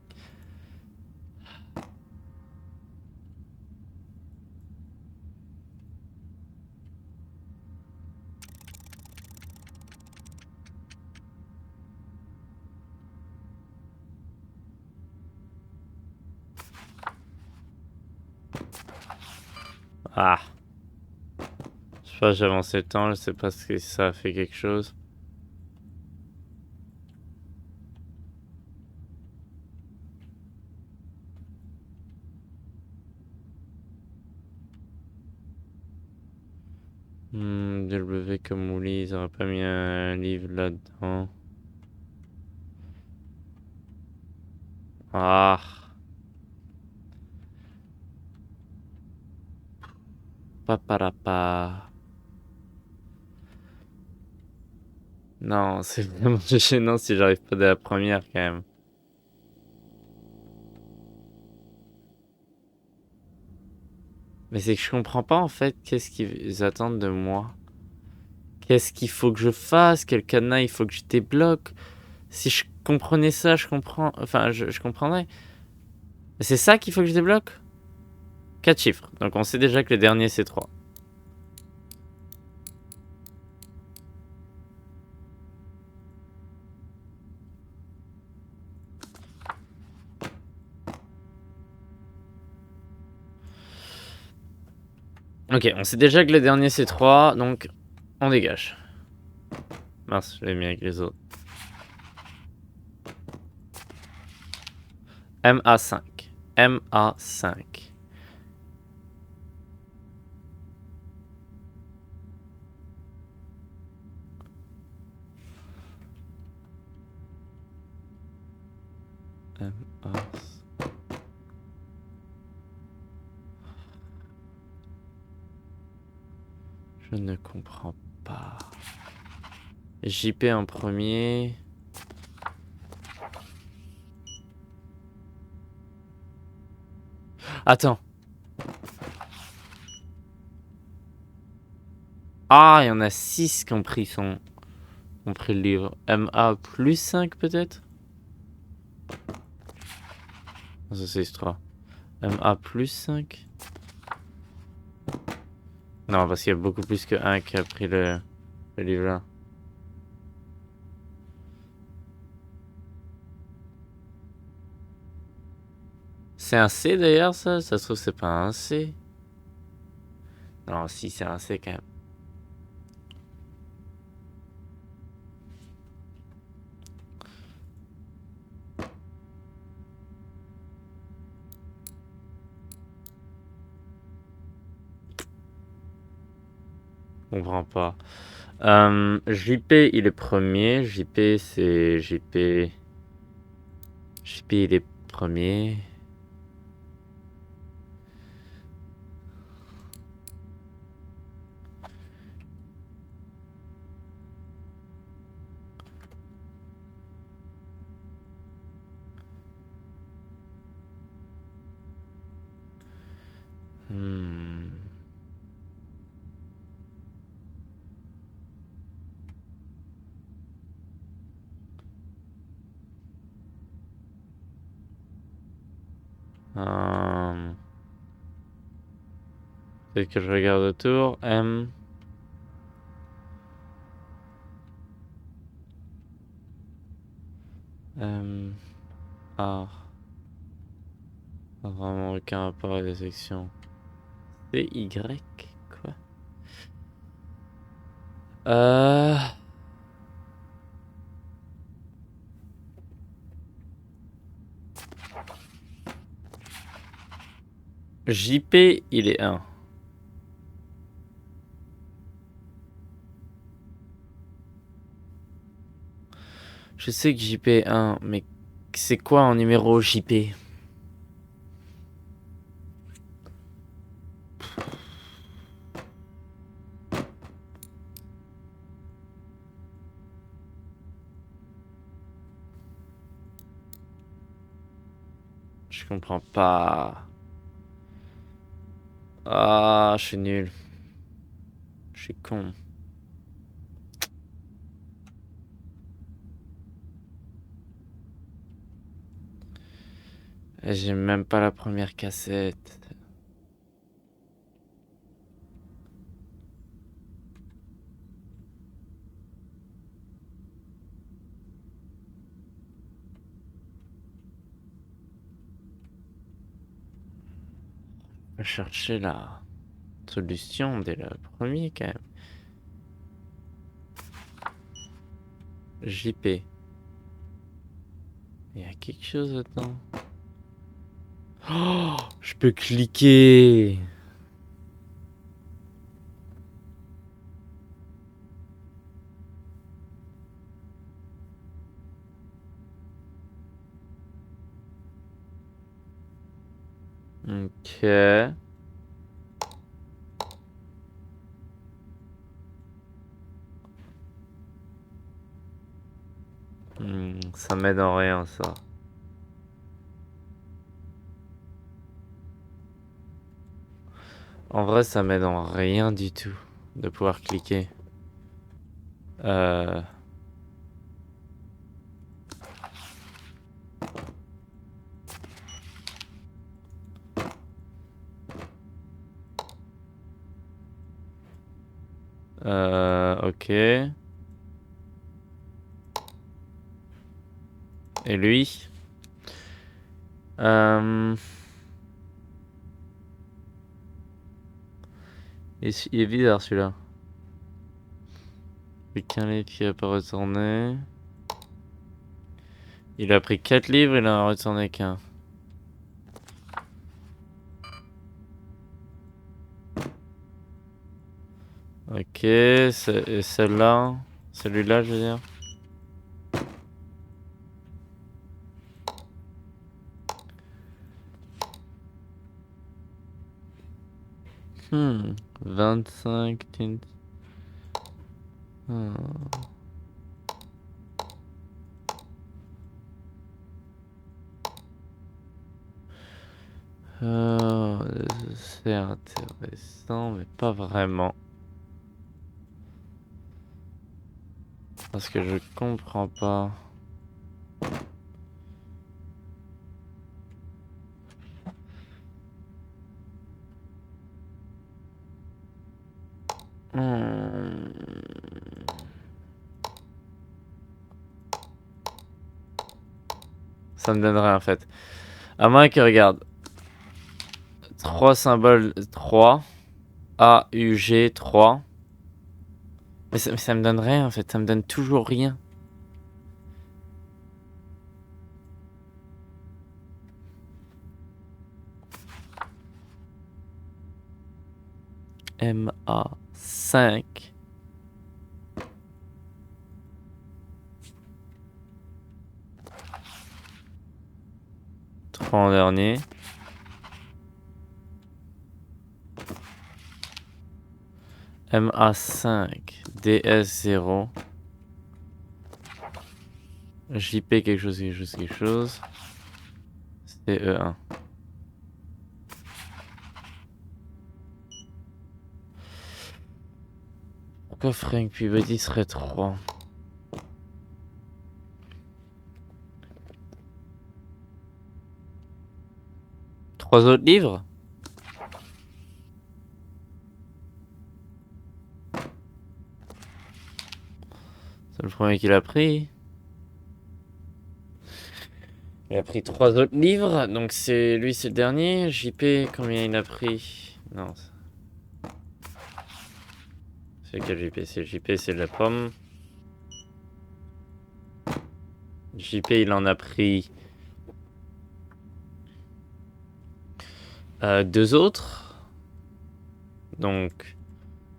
Speaker 1: Ah. Je sais pas, j'ai avancé le temps, je sais pas si ça a fait quelque chose. W comme Ouli, ils auraient pas mis un livre là-dedans. Ah. Paparapa. Non, c'est vraiment gênant si j'arrive pas de la première quand même. Mais c'est que je comprends pas en fait qu'est-ce qu'ils attendent de moi. Qu'est-ce qu'il faut que je fasse? Quel cadenas il faut que je débloque? Si je comprenais ça, je comprends. Enfin, je comprendrais. Mais c'est ça qu'il faut que je débloque? 4 chiffres. Donc on sait déjà que le dernier c'est 3. Ok, on sait déjà que le dernier c'est 3, donc on dégage. Mince, je l'ai mis avec les autres. MA5. MA5. MA5. Je ne comprends pas. JP en premier. Attends. Ah, il y en a 6 qui ont pris le livre. MA plus 5 peut-être? Ça c'est 3. MA plus 5? Non, parce qu'il y a beaucoup plus que 1 qui a pris le livre là. C'est un C d'ailleurs ça? Ça se trouve c'est pas un C. Non, si c'est un C quand même. Je comprends pas. JP il est premier. JP c'est JP. JP il est premier. Peut-être que je regarde autour. M. A. Vraiment aucun rapport avec les sections. C'est Y. Quoi? JP, il est 1. Je sais que JP est 1, mais c'est quoi en numéro JP? Je comprends pas. Ah, je suis nul. Je suis con. J'ai même pas la première cassette. Je vais chercher la solution dès le premier quand même. JP. Il y a quelque chose là-dedans. Oh, je peux cliquer. Ok. Ça m'aide en rien, ça. En vrai, ça m'aide en rien du tout de pouvoir cliquer. Euh... Ok. Et lui? Il est bizarre celui-là. Plus qu'un livre qui n'a pas retourné. Il a pris 4 livres, il en a retourné qu'un. Ok, et celle-là. Celui-là, je veux dire. Hmm. 25 tints. Hmm. C'est intéressant, mais pas vraiment. Parce que je comprends pas. Hmm. Ça me donnerait en fait. À moins que regarde. 3 symboles 3. A, U, G, 3. Mais ça me donne rien en fait, ça me donne toujours rien. MA 5. 3 en dernier. MA 5. DS 0. JP quelque chose, quelque chose, quelque chose. CE 1. Pourquoi Frank Peabody serait 3? Trois autres livres? C'est le premier qu'il a pris. Il a pris 3 autres livres, donc c'est lui, c'est le dernier. JP, combien il a pris? Non. C'est lequel JP? C'est JP, c'est de la pomme. JP, il en a pris 2 autres. Donc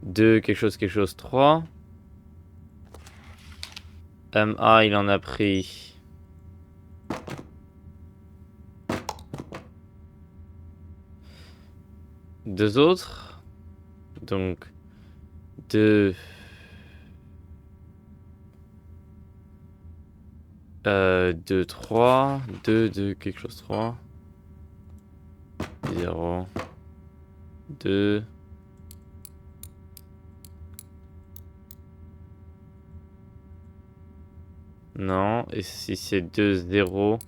Speaker 1: 2, quelque chose, 3. MA, il en a pris 2 autres. Donc 2. 2, 3. 2, 2, quelque chose, 3. 0. 2. Non. Et si c'est 2, 0.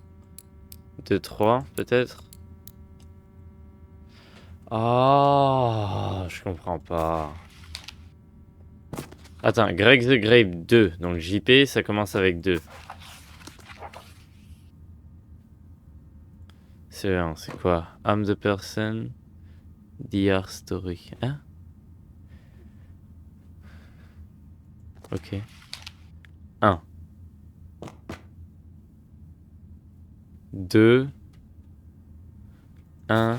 Speaker 1: 2, 3, peut-être? Ah, je comprends pas. Attends, Greg the Grape 2. Donc JP, ça commence avec 2. C'est quoi? I'm the person. DR story. Hein? Ok. 1. 2. 1.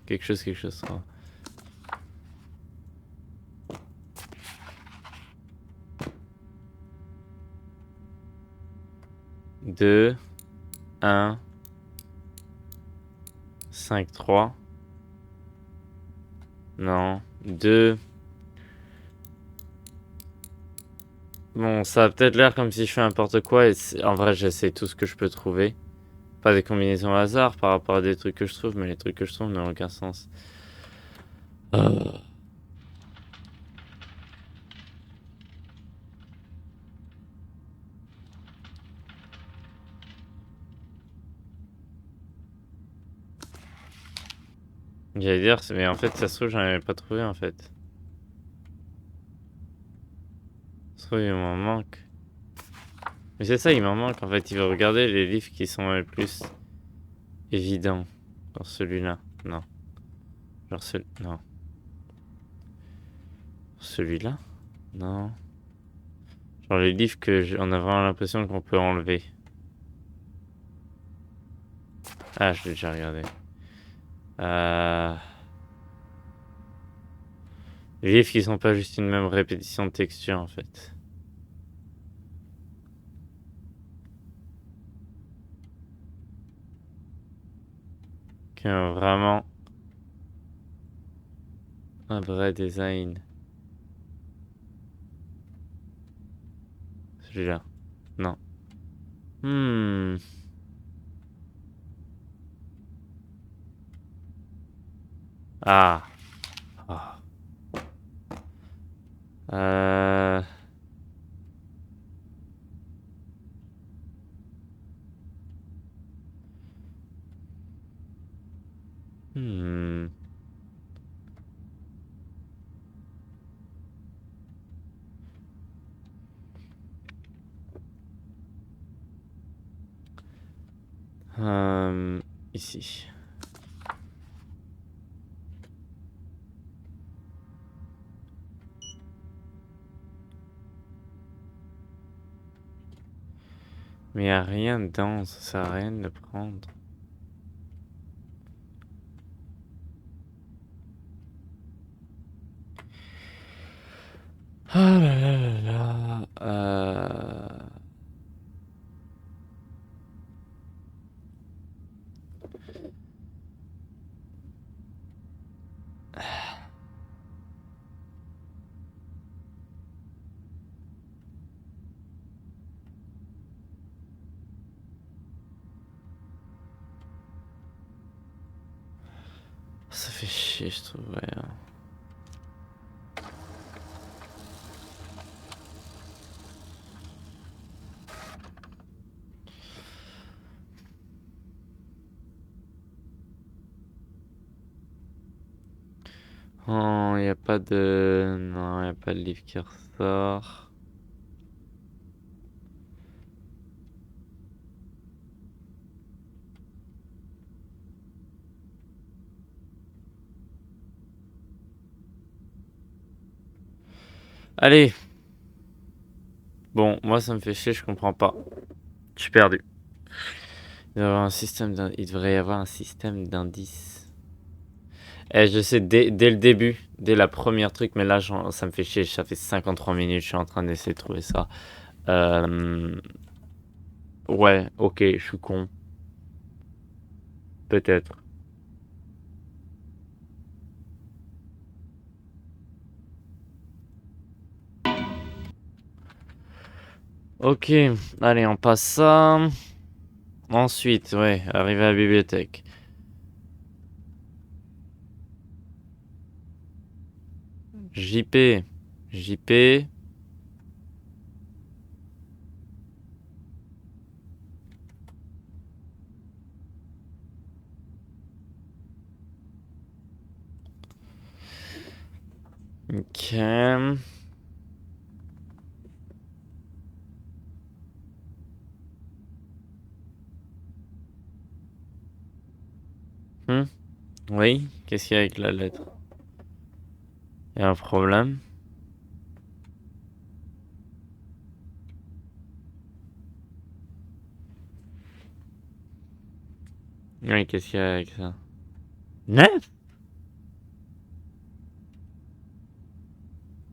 Speaker 1: Quelque chose, quelque chose. 3. 2. 1. 5, 3. Non. 2. Bon, ça a peut-être l'air comme si je fais n'importe quoi. Et en vrai, j'essaie tout ce que je peux trouver. Pas des combinaisons au hasard par rapport à des trucs que je trouve, mais les trucs que je trouve n'ont aucun sens. J'allais dire, mais en fait, ça se trouve, j'en avais pas trouvé en fait. Ça se trouve, il m'en manque. Mais c'est ça, il m'en manque en fait. Il veut regarder les livres qui sont les plus évidents. Genre celui-là. Non. Genre non. Celui-là? Non. Genre les livres que on a vraiment l'impression qu'on peut enlever. Ah, je l'ai déjà regardé. Les livres qui sont pas juste une même répétition de texture en fait. Qui ont vraiment un vrai design. Celui-là. Non. Ah. Ah. Euh... Hmm. Ici. Mais y a rien dedans, ça sert à rien de le prendre. Ah là là là là. Ça fait chier, je trouve, ouais. Oh, y a pas de... Non, y a pas de livre qui ressort. Allez. Bon, moi ça me fait chier, je comprends pas. Je suis perdu. Il devrait y avoir un système d'indices. Eh, je sais, dès le début, dès la première truc, mais là, ça me fait chier, ça fait 53 minutes, je suis en train d'essayer de trouver ça. Ouais, ok, je suis con. Peut-être. Ok, allez, on passe ça. Ensuite, ouais, arriver à la bibliothèque. JP. JP. Ok. Oui, qu'est-ce qu'il y a avec la lettre? Il y a un problème? Oui, qu'est-ce qu'il y a avec ça? 9?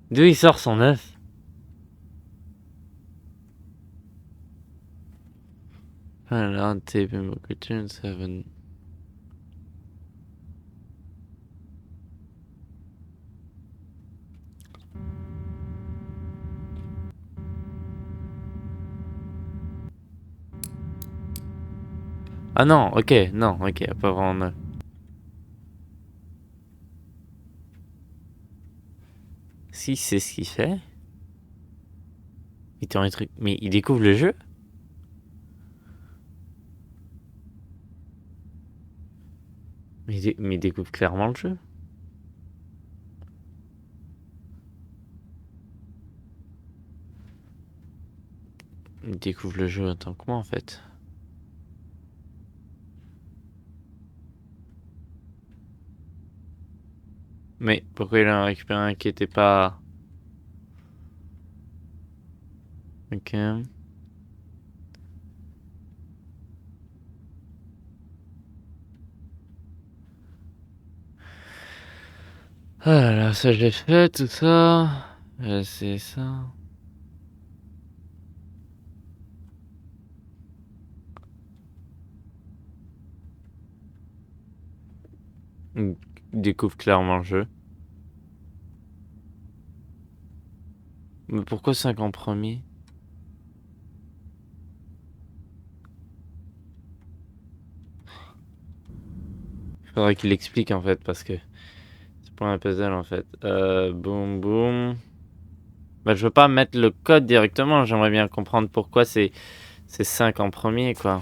Speaker 1: D'où il sort son 9? Allowed tape and cartoon 7. Ah non, ok, non, ok, pas vraiment 9. Si c'est ce qu'il fait. Il tourne les trucs. Mais il découvre le jeu? Mais il découvre clairement le jeu. Il découvre le jeu autant que moi en fait. Mais pourquoi il en a récupéré un qui était pas... Ok. Ah là, ça j'ai fait, tout ça. C'est ça. Il découvre clairement le jeu. Mais pourquoi 5 en premier? Faudrait qu'il explique en fait parce que c'est pour un puzzle en fait. Boum boum. Bah je veux pas mettre le code directement, j'aimerais bien comprendre pourquoi c'est 5 en premier quoi.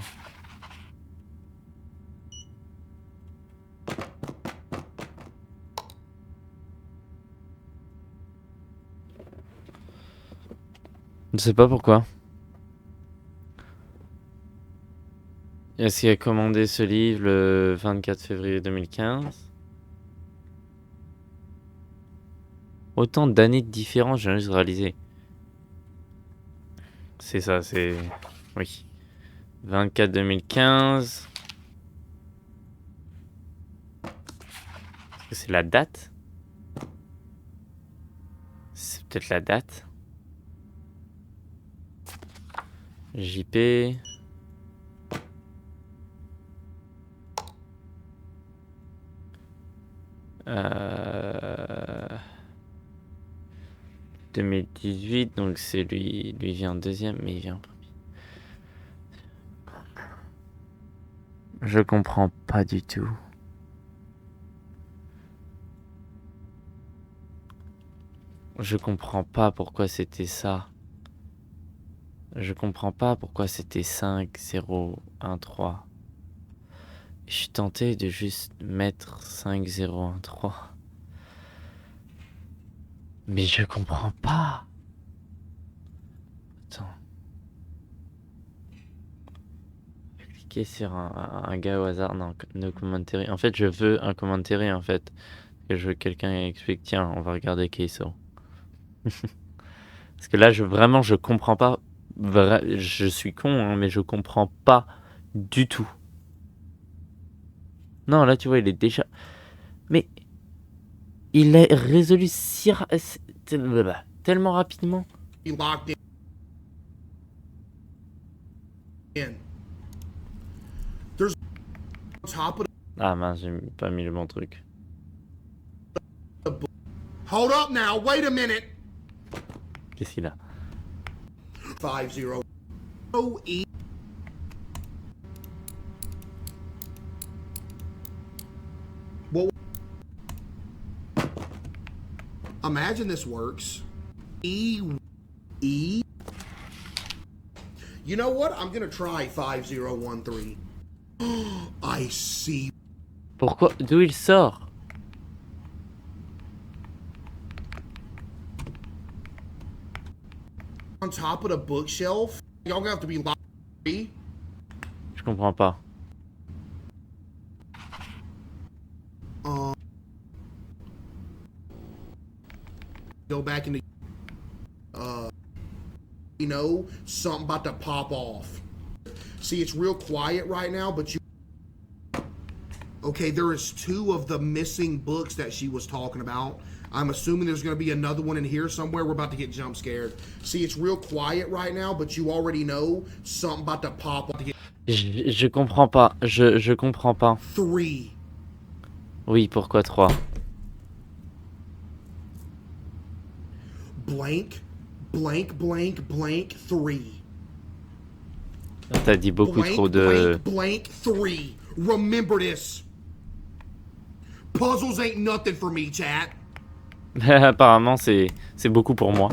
Speaker 1: Je sais pas pourquoi. Est-ce qu'il a commandé ce livre le 24 février 2015? Autant d'années de différence, j'ai juste réalisé. C'est ça, c'est... Oui. 24 2015. Est-ce que c'est la date? C'est peut-être la date. JP. 2018, donc c'est lui vient en deuxième, mais il vient en premier. Je comprends pas du tout. Je comprends pas pourquoi c'était ça. Je comprends pas pourquoi c'était 5, 0, 1, 3. Je suis tenté de juste mettre 5, 0, 1, 3. Mais je comprends pas. Attends. Je vais cliquer sur un gars au hasard. Non, no commentary. En fait, je veux un commentary en fait. Et je veux que quelqu'un explique. Tiens, on va regarder Keiso. Parce que là, vraiment, je comprends pas. Je suis con, hein, mais je comprends pas du tout. Non, là, tu vois, il est déjà... Mais il est résolu tellement rapidement.
Speaker 4: Locked in. There's on top of
Speaker 1: Ah mince, j'ai pas mis le bon truc.
Speaker 4: the book. Hold up now. Wait a minute.
Speaker 1: Qu'est-ce qu'il a?
Speaker 4: 5-0. Oh, E. Well, imagine this works. E. You know what? I'm gonna try 5013. I see.
Speaker 1: Pourquoi? D'où il sort?
Speaker 4: On top of the bookshelf. Y'all gonna have to be locked.
Speaker 1: Je comprends pas.
Speaker 4: Go back into. You know, something about to pop off. See, it's real quiet right now, but you. Okay, there is 2 of the missing books that she was talking about. I'm assuming there's going to be another one in here somewhere. We're about to get jump scared. See, it's real quiet right now, but you already know something about to pop off.
Speaker 1: Je comprends pas. Je comprends pas.
Speaker 4: 3.
Speaker 1: Oui, pourquoi 3?
Speaker 4: Blank, blank, blank, blank, 3.
Speaker 1: T'as dit beaucoup trop de...
Speaker 4: blank 3. Remember this. Puzzles ain't nothing for me, chat.
Speaker 1: Apparemment, c'est beaucoup pour moi.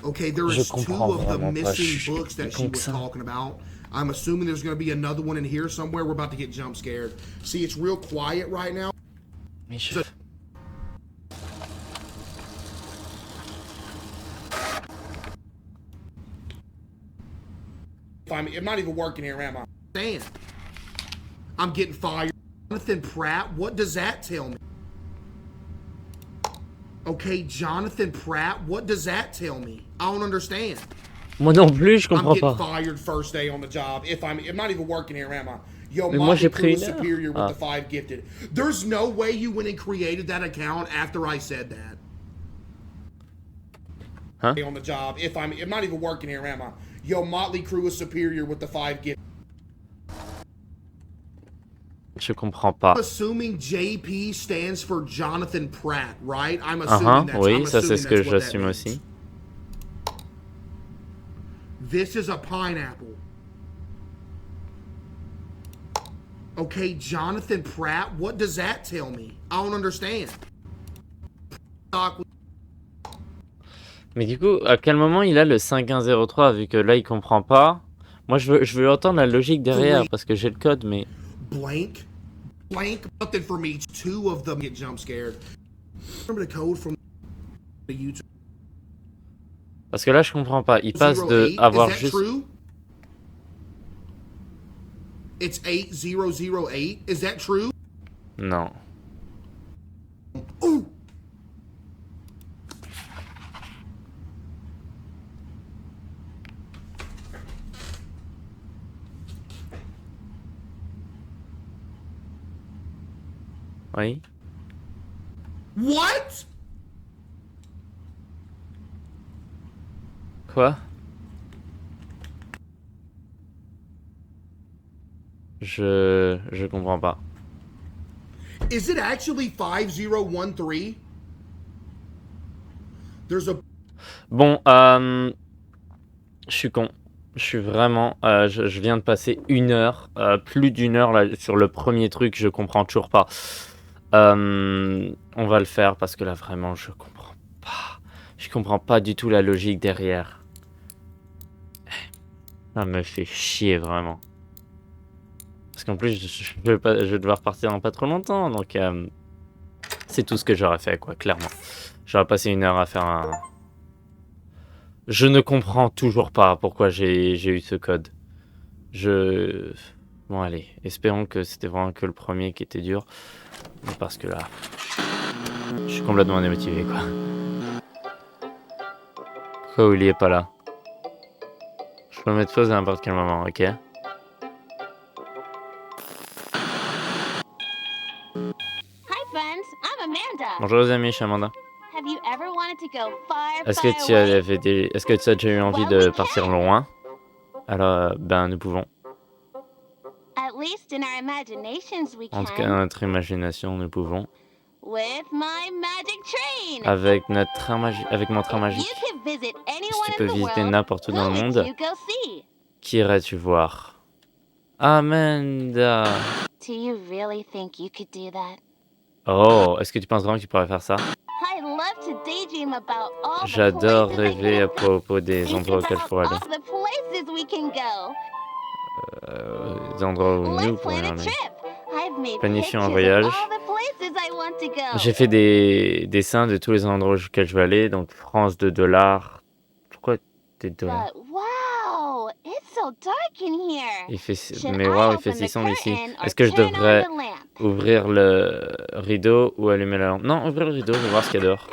Speaker 4: Okay, there
Speaker 1: Je
Speaker 4: is two
Speaker 1: comprends
Speaker 4: of the
Speaker 1: vraiment pas. Je
Speaker 4: missing
Speaker 1: suis
Speaker 4: books that she
Speaker 1: con que
Speaker 4: was
Speaker 1: ça.
Speaker 4: talking about. I'm assuming there's going to be another one in here somewhere. We're about to get jump scared. See, it's real quiet right now.
Speaker 1: Mais je...
Speaker 4: I'm not even working here, am I? Damn. I'm getting fired. Jonathan Pratt, what does that tell me? Okay, Jonathan Pratt, what does that tell me? I don't understand.
Speaker 1: Moi non plus, je
Speaker 4: I'm
Speaker 1: comprends
Speaker 4: getting
Speaker 1: pas.
Speaker 4: fired first day on the job. I'm not even working here, am I? Yo,
Speaker 1: Mais moi, j'ai
Speaker 4: Motley
Speaker 1: pris
Speaker 4: Crue is
Speaker 1: une heure.
Speaker 4: superior with
Speaker 1: Ah.
Speaker 4: the 5 gifted. There's no way you went and created that account after I said that.
Speaker 1: Huh?
Speaker 4: On the job. I'm not even working here, am I? Yo, Motley Crue is superior with the 5 gifted.
Speaker 1: Je comprends pas.
Speaker 4: I'm assuming JP stands for Jonathan Pratt, right? I'm assuming that's
Speaker 1: Oui,
Speaker 4: I'm
Speaker 1: ça c'est
Speaker 4: assuming
Speaker 1: ce que
Speaker 4: that's what that
Speaker 1: j'assume
Speaker 4: means.
Speaker 1: aussi.
Speaker 4: This is a pineapple. Okay, Jonathan Pratt, what does that tell me? I don't understand.
Speaker 1: Mais du coup, à quel moment il a le 5103 vu que là il comprend pas? Moi je veux entendre la logique derrière parce que j'ai le code mais...
Speaker 4: Blank, nothing for me. Two of them get jump scared. Remember the code from the YouTube?
Speaker 1: Parce que là je comprends pas. Il passe de
Speaker 4: 08?
Speaker 1: avoir
Speaker 4: Is that
Speaker 1: juste...
Speaker 4: true? It's 8008. Is that true?
Speaker 1: Non.
Speaker 4: Ooh!
Speaker 1: Oui.
Speaker 4: What?
Speaker 1: Quoi? Je comprends pas.
Speaker 4: Is it actually 5013? There's a
Speaker 1: Bon, je suis con. Je suis vraiment... je viens de passer une heure, plus d'une heure là, sur le premier truc, je comprends toujours pas. On va le faire parce que là vraiment je comprends pas. Je comprends pas du tout la logique derrière. Ça me fait chier vraiment. Parce qu'en plus je vais devoir partir dans pas trop longtemps, donc c'est tout ce que j'aurais fait quoi, clairement. J'aurais passé une heure à faire un... Je ne comprends toujours pas pourquoi j'ai eu ce code. Bon allez, espérons que c'était vraiment que le premier qui était dur. Parce que là, je suis complètement démotivé quoi. Pourquoi Willy est pas là? Je peux mettre pause à n'importe quel moment, ok?
Speaker 3: Hi, friends. I'm Amanda.
Speaker 1: Bonjour les amis, je suis Amanda.
Speaker 3: Have you ever wanted to go far,
Speaker 1: Est-ce
Speaker 3: far
Speaker 1: que tu
Speaker 3: away?
Speaker 1: est-ce que tu as déjà eu envie de partir loin? Alors, ben nous pouvons.
Speaker 3: At least in our imaginations we
Speaker 1: En tout cas,
Speaker 3: can.
Speaker 1: dans notre imagination, nous pouvons.
Speaker 3: With my magic train.
Speaker 1: Avec notre train magique, avec mon train
Speaker 3: If
Speaker 1: magique.
Speaker 3: you could visit
Speaker 1: Si
Speaker 3: anywhere
Speaker 1: tu peux
Speaker 3: in the
Speaker 1: visiter
Speaker 3: world,
Speaker 1: n'importe où dans
Speaker 3: who
Speaker 1: le
Speaker 3: would
Speaker 1: monde,
Speaker 3: you go see?
Speaker 1: qui irais-tu voir? Amanda.
Speaker 3: Do you really think you could do that?
Speaker 1: Oh, est-ce que tu penses vraiment que tu pourrais faire ça?
Speaker 3: I love to daydream about all the
Speaker 1: J'adore
Speaker 3: places I
Speaker 1: rêver à
Speaker 3: can
Speaker 1: propos des
Speaker 3: think
Speaker 1: endroits auxquels je
Speaker 3: about
Speaker 1: pourrais
Speaker 3: all
Speaker 1: aller.
Speaker 3: the places we can go.
Speaker 1: Des endroits où nous
Speaker 3: Let's
Speaker 1: pourrions
Speaker 3: plan a
Speaker 1: aller.
Speaker 3: trip. I've made
Speaker 1: Planifier un
Speaker 3: pictures
Speaker 1: voyage.
Speaker 3: of all the places I want to go.
Speaker 1: J'ai fait des dessins de tous les endroits auxquels je veux aller. Donc France, $2. Pourquoi des dollars?
Speaker 3: But wow, it's so dark in here.
Speaker 1: Il fait...
Speaker 3: Should
Speaker 1: Mais
Speaker 3: I
Speaker 1: waouh, il fait
Speaker 3: open the
Speaker 1: 600 ici.
Speaker 3: curtain or
Speaker 1: Est-ce que je
Speaker 3: turn on
Speaker 1: devrais
Speaker 3: the lamp?
Speaker 1: ouvrir le rideau ou allumer la lampe? Non, ouvrir le rideau, je vais voir ce qu'il y a dehors.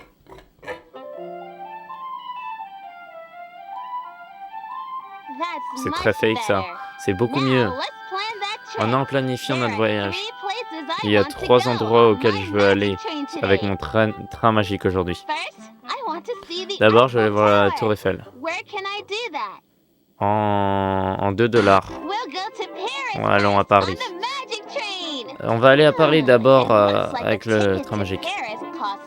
Speaker 3: That's
Speaker 1: C'est
Speaker 3: much
Speaker 1: très fake ça.
Speaker 3: better.
Speaker 1: C'est beaucoup
Speaker 3: Now,
Speaker 1: mieux.
Speaker 3: let's plan that trip.
Speaker 1: En planifiant
Speaker 3: There
Speaker 1: notre
Speaker 3: are
Speaker 1: voyage.
Speaker 3: 3 places I
Speaker 1: Il y a
Speaker 3: want to
Speaker 1: 3
Speaker 3: go
Speaker 1: endroits
Speaker 3: on
Speaker 1: auxquels
Speaker 3: my
Speaker 1: je veux aller
Speaker 3: magic train today.
Speaker 1: avec mon train magique aujourd'hui.
Speaker 3: First, I want to see the
Speaker 1: D'abord, je vais
Speaker 3: Eiffel
Speaker 1: voir la
Speaker 3: Tower.
Speaker 1: Tour Eiffel.
Speaker 3: Where can I do that?
Speaker 1: En $2.
Speaker 3: We'll go to Paris
Speaker 1: Allons à
Speaker 3: first
Speaker 1: Paris.
Speaker 3: on the magic train.
Speaker 1: On va aller à Paris d'abord
Speaker 3: It looks like
Speaker 1: avec
Speaker 3: a
Speaker 1: le
Speaker 3: ticket
Speaker 1: train
Speaker 3: to
Speaker 1: magique.
Speaker 3: Paris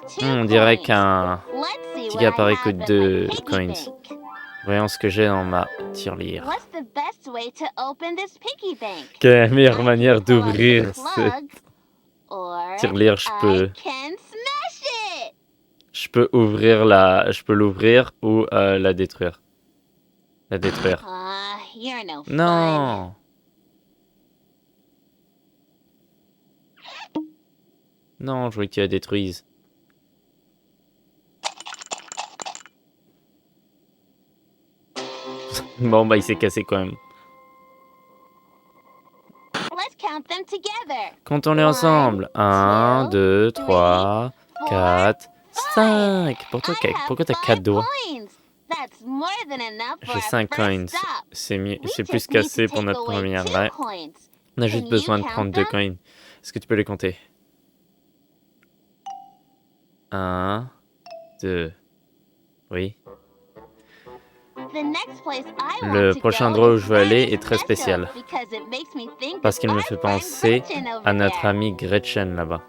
Speaker 3: costs 2
Speaker 1: On dirait
Speaker 3: coins.
Speaker 1: qu'un
Speaker 3: Let's see
Speaker 1: ticket
Speaker 3: what
Speaker 1: à Paris
Speaker 3: I have
Speaker 1: coûte
Speaker 3: in my
Speaker 1: 2
Speaker 3: piggy
Speaker 1: coins.
Speaker 3: bank.
Speaker 1: Voyons ce que j'ai dans ma tirelire.
Speaker 3: What's the best way to open this piggy bank?
Speaker 1: Quelle est la meilleure
Speaker 3: I
Speaker 1: manière
Speaker 3: can pull up the
Speaker 1: d'ouvrir
Speaker 3: plug,
Speaker 1: cette
Speaker 3: or
Speaker 1: tirelire? Je
Speaker 3: I
Speaker 1: peux...
Speaker 3: can smash it.
Speaker 1: Je peux ouvrir la... Je peux l'ouvrir ou la détruire. La détruire.
Speaker 3: You're no fun.
Speaker 1: Non! Non, je voulais que tu la détruises. Bon, bah, il s'est cassé quand même.
Speaker 3: Let's count them together.
Speaker 1: Comptons-les ensemble. 1, 2, 3, 4, 5. Pourquoi
Speaker 3: I have
Speaker 1: t'as 4
Speaker 3: 5
Speaker 1: doigts?
Speaker 3: coins. That's more than enough for
Speaker 1: J'ai
Speaker 3: our
Speaker 1: 5
Speaker 3: first
Speaker 1: coins.
Speaker 3: stop.
Speaker 1: C'est
Speaker 3: We
Speaker 1: plus
Speaker 3: just need
Speaker 1: qu'assez
Speaker 3: to
Speaker 1: pour
Speaker 3: take
Speaker 1: notre
Speaker 3: away
Speaker 1: première
Speaker 3: 2
Speaker 1: ride.
Speaker 3: coins.
Speaker 1: On a juste
Speaker 3: Can
Speaker 1: besoin de
Speaker 3: you
Speaker 1: prendre
Speaker 3: count
Speaker 1: 2
Speaker 3: them?
Speaker 1: coins. Est-ce que tu peux les compter? 1, 2. Oui.
Speaker 3: The next place I
Speaker 1: Le
Speaker 3: want to
Speaker 1: prochain
Speaker 3: go
Speaker 1: endroit où
Speaker 3: is
Speaker 1: je veux aller
Speaker 3: very
Speaker 1: est très
Speaker 3: special
Speaker 1: spécial.
Speaker 3: because it makes me think
Speaker 1: Parce
Speaker 3: of
Speaker 1: qu'il me
Speaker 3: our
Speaker 1: fait
Speaker 3: friend
Speaker 1: penser
Speaker 3: Gretchen over
Speaker 1: à notre
Speaker 3: there.
Speaker 1: amie Gretchen là-bas.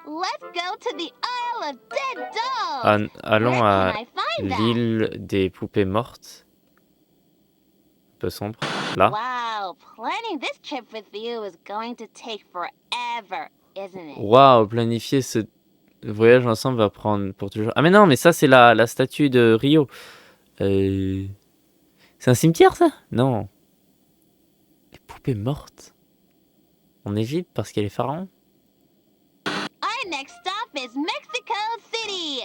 Speaker 3: Let's go to the Isle of Dead Dolls.
Speaker 1: Allons
Speaker 3: Where
Speaker 1: à
Speaker 3: can I find that?
Speaker 1: l'île des poupées mortes. Un peu sombre. Là.
Speaker 3: Wow, planning this trip with you is going to take forever, isn't it?
Speaker 1: Waouh, planifier ce voyage ensemble va prendre pour toujours. Ah mais non, mais ça c'est la statue de Rio. C'est un cimetière ça? Non. Les poupées mortes. En Égypte parce qu'il y a les pharaons?
Speaker 3: Our next stop is Mexico City.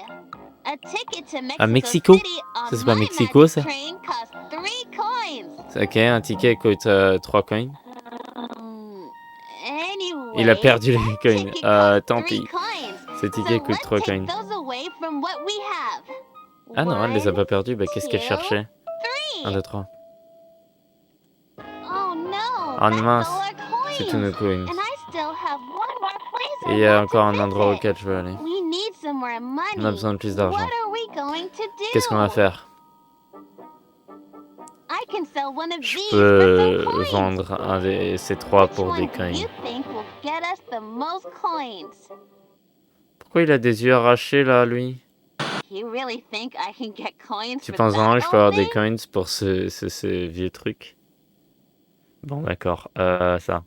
Speaker 3: A ticket to Mexico,
Speaker 1: À Mexico?
Speaker 3: City on
Speaker 1: Ça, c'est pas
Speaker 3: my
Speaker 1: Mexico,
Speaker 3: magic
Speaker 1: ça?
Speaker 3: train costs 3 coins.
Speaker 1: Ok, un ticket coûte 3 coins.
Speaker 3: Anyway,
Speaker 1: Il a perdu les
Speaker 3: that
Speaker 1: coins.
Speaker 3: ticket costs
Speaker 1: Tant
Speaker 3: 3
Speaker 1: pis.
Speaker 3: coins.
Speaker 1: Ce ticket
Speaker 3: So
Speaker 1: coûte
Speaker 3: let's
Speaker 1: 3
Speaker 3: take
Speaker 1: coins.
Speaker 3: those away from what we have.
Speaker 1: Ah non, elle les a pas
Speaker 3: 1,
Speaker 1: perdus. Bah qu'est-ce qu'elle
Speaker 3: 2,
Speaker 1: cherchait? 1,
Speaker 3: 3.
Speaker 1: 2, 3.
Speaker 3: Oh no,
Speaker 1: Ah
Speaker 3: that's
Speaker 1: mince,
Speaker 3: all our coins.
Speaker 1: c'est tous nos coins.
Speaker 3: And I still have one more place
Speaker 1: Et
Speaker 3: I
Speaker 1: il y a
Speaker 3: want
Speaker 1: encore
Speaker 3: to
Speaker 1: un endroit
Speaker 3: visit.
Speaker 1: auquel je veux aller.
Speaker 3: We need some more money.
Speaker 1: On a besoin de plus d'argent.
Speaker 3: What are we going to do?
Speaker 1: Qu'est-ce qu'on va faire?
Speaker 3: I can sell one of
Speaker 1: Je
Speaker 3: these
Speaker 1: peux
Speaker 3: for some coins.
Speaker 1: vendre un de ces 3
Speaker 3: Which
Speaker 1: pour des
Speaker 3: one do
Speaker 1: coins.
Speaker 3: you think will get us the most coins?
Speaker 1: Pourquoi il a des yeux arrachés là, lui?
Speaker 3: You really think I can get coins
Speaker 1: Tu
Speaker 3: for
Speaker 1: penses vraiment
Speaker 3: that
Speaker 1: que je peux avoir des
Speaker 3: old thing?
Speaker 1: coins pour ce vieux truc? Bon, d'accord. Ça.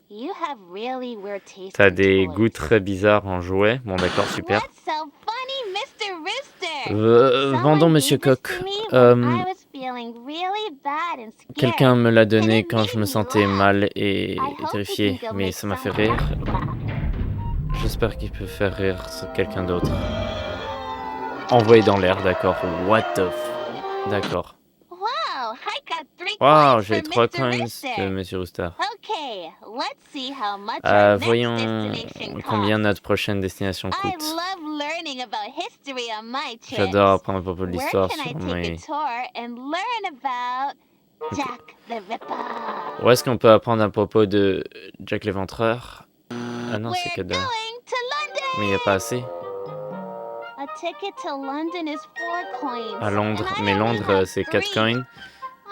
Speaker 3: You have really weird taste
Speaker 1: T'as
Speaker 3: in
Speaker 1: des
Speaker 3: toys.
Speaker 1: goûts très bizarres en jouets. Bon, d'accord, super.
Speaker 3: Let's sell funny Mr. Rooster.
Speaker 1: Vendons
Speaker 3: Someone
Speaker 1: Monsieur
Speaker 3: gave this
Speaker 1: Coq.
Speaker 3: to me when I was feeling really bad and scared.
Speaker 1: Quelqu'un me l'a donné
Speaker 3: And it
Speaker 1: quand je me
Speaker 3: made me
Speaker 1: sentais
Speaker 3: laugh.
Speaker 1: mal et
Speaker 3: I hope you
Speaker 1: terrifié,
Speaker 3: think it'll
Speaker 1: mais
Speaker 3: make
Speaker 1: ça m'a fait
Speaker 3: someone
Speaker 1: rire.
Speaker 3: else laugh.
Speaker 1: J'espère qu'il peut faire rire quelqu'un d'autre. Envoyé dans l'air, d'accord. What the f... D'accord.
Speaker 3: Wow, I got 3
Speaker 1: Waouh,
Speaker 3: coins
Speaker 1: j'ai
Speaker 3: for
Speaker 1: 3
Speaker 3: Mr.
Speaker 1: coins
Speaker 3: Rooster.
Speaker 1: de Monsieur Rooster.
Speaker 3: Okay, let's see how much our next
Speaker 1: Voyons
Speaker 3: destination
Speaker 1: combien
Speaker 3: costs.
Speaker 1: notre prochaine destination
Speaker 3: I
Speaker 1: coûte.
Speaker 3: love learning about history on my trips.
Speaker 1: J'adore apprendre à propos de
Speaker 3: Where
Speaker 1: l'histoire
Speaker 3: can I
Speaker 1: sur
Speaker 3: take
Speaker 1: mes...
Speaker 3: a tour and learn about Jack the Ripper?
Speaker 1: Où est-ce qu'on peut apprendre à propos de Jack l'Éventreur? Ah non, c'est
Speaker 3: We're
Speaker 1: que de...
Speaker 3: going to London.
Speaker 1: Mais il n'y a pas assez.
Speaker 3: A ticket to London is 4 coins.
Speaker 1: À Londres,
Speaker 3: and I
Speaker 1: mais
Speaker 3: only
Speaker 1: Londres,
Speaker 3: have
Speaker 1: c'est 4
Speaker 3: 3.
Speaker 1: coins.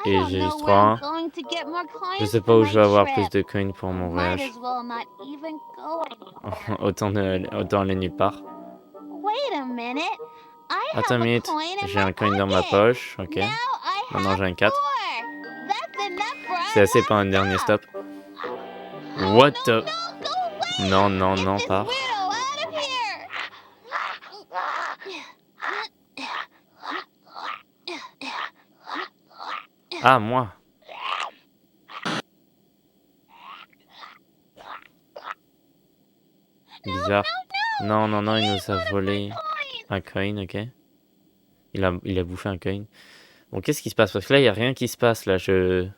Speaker 3: I
Speaker 1: Et
Speaker 3: don't
Speaker 1: j'ai
Speaker 3: know
Speaker 1: juste
Speaker 3: where I'm
Speaker 1: 3.
Speaker 3: going to get more coins
Speaker 1: Je sais
Speaker 3: for
Speaker 1: pas où
Speaker 3: my
Speaker 1: je vais avoir
Speaker 3: trip.
Speaker 1: plus de coins pour mon
Speaker 3: Might
Speaker 1: voyage.
Speaker 3: as well not even go anymore.
Speaker 1: autant aller nulle part.
Speaker 3: Wait a minute. I have
Speaker 1: Attends une
Speaker 3: a
Speaker 1: minute,
Speaker 3: coin in
Speaker 1: j'ai
Speaker 3: my
Speaker 1: un coin dans ma
Speaker 3: pocket.
Speaker 1: poche, ok.
Speaker 3: Now I
Speaker 1: Maintenant
Speaker 3: have
Speaker 1: j'ai un 4.
Speaker 3: 4. That's enough for
Speaker 1: C'est
Speaker 3: our
Speaker 1: assez pour un
Speaker 3: last
Speaker 1: dernier stop.
Speaker 3: Oh,
Speaker 1: What
Speaker 3: no,
Speaker 1: the...
Speaker 3: no, go away.
Speaker 1: Non, non,
Speaker 3: Get
Speaker 1: non,
Speaker 3: this
Speaker 1: pars.
Speaker 3: weirdo out of here.
Speaker 1: Ah, moi. Bizarre. Non, non, non, il nous a volé un coin, ok. Il a bouffé un coin. Bon, qu'est-ce qui se passe? Parce que là, il n'y a rien qui se passe, là, je...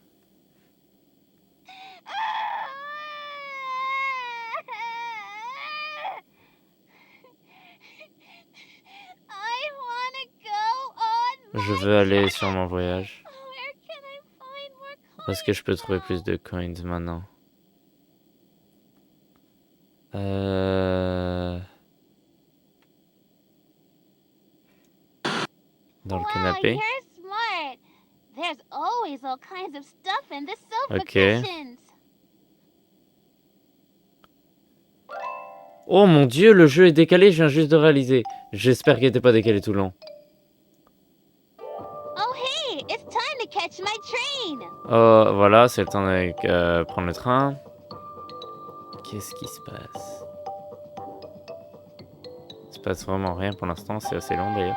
Speaker 3: I wanna go on
Speaker 1: Je veux aller sur mon voyage.
Speaker 3: Where can I find more coins?
Speaker 1: Parce que je peux trouver plus de coins maintenant. Dans le canapé.
Speaker 3: Wow, you're smart. There's always all kinds of stuff in the sofa
Speaker 1: Okay.
Speaker 3: cushions.
Speaker 1: Oh mon dieu, le jeu est décalé, je viens juste de réaliser. J'espère qu'il n'était pas décalé tout le long.
Speaker 3: Oh hey, Hey, it's time to catch my train.
Speaker 1: Oh, voilà, c'est le temps de prendre le train. Qu'est-ce qui se passe? Il se passe vraiment rien pour l'instant, c'est assez long d'ailleurs.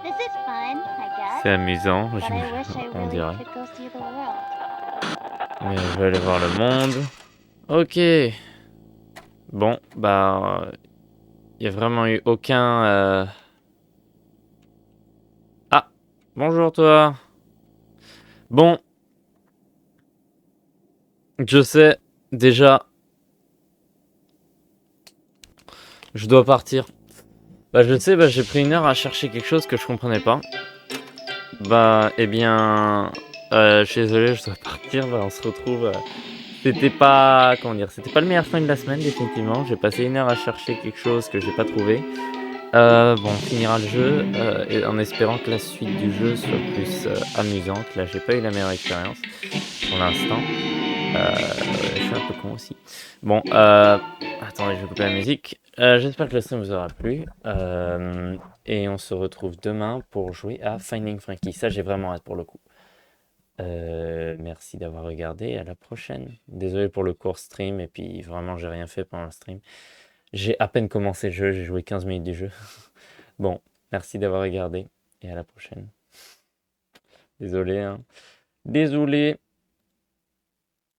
Speaker 3: This is fun, I guess.
Speaker 1: C'est amusant,
Speaker 3: But I wish I
Speaker 1: on
Speaker 3: really
Speaker 1: dirait.
Speaker 3: could go see the world.
Speaker 1: Mais je vais aller voir le monde. Ok. Bon, bah... Il n'y a vraiment eu aucun... Ah, bonjour toi. Bon. Je sais, déjà... Je dois partir. Bah je sais, bah j'ai pris 1 heure à chercher quelque chose que je comprenais pas. Bah, eh bien... je suis désolé, je dois partir, bah on se retrouve... C'était pas... Comment dire? C'était pas le meilleur fin de la semaine, définitivement. J'ai passé 1 heure à chercher quelque chose que j'ai pas trouvé. Bon, on finira le jeu et en espérant que la suite du jeu soit plus amusante. Là, j'ai pas eu la meilleure expérience pour l'instant. Je suis un peu con aussi. Bon, attendez, je vais couper la musique. J'espère que le stream vous aura plu. Et on se retrouve demain pour jouer à Finding Frankie. Ça, j'ai vraiment hâte pour le coup. Merci d'avoir regardé et à la prochaine. Désolé pour le court stream et puis vraiment j'ai rien fait pendant le stream. J'ai à peine commencé le jeu, j'ai joué 15 minutes du jeu. Bon, merci d'avoir regardé et à la prochaine. Désolé, hein. Désolé.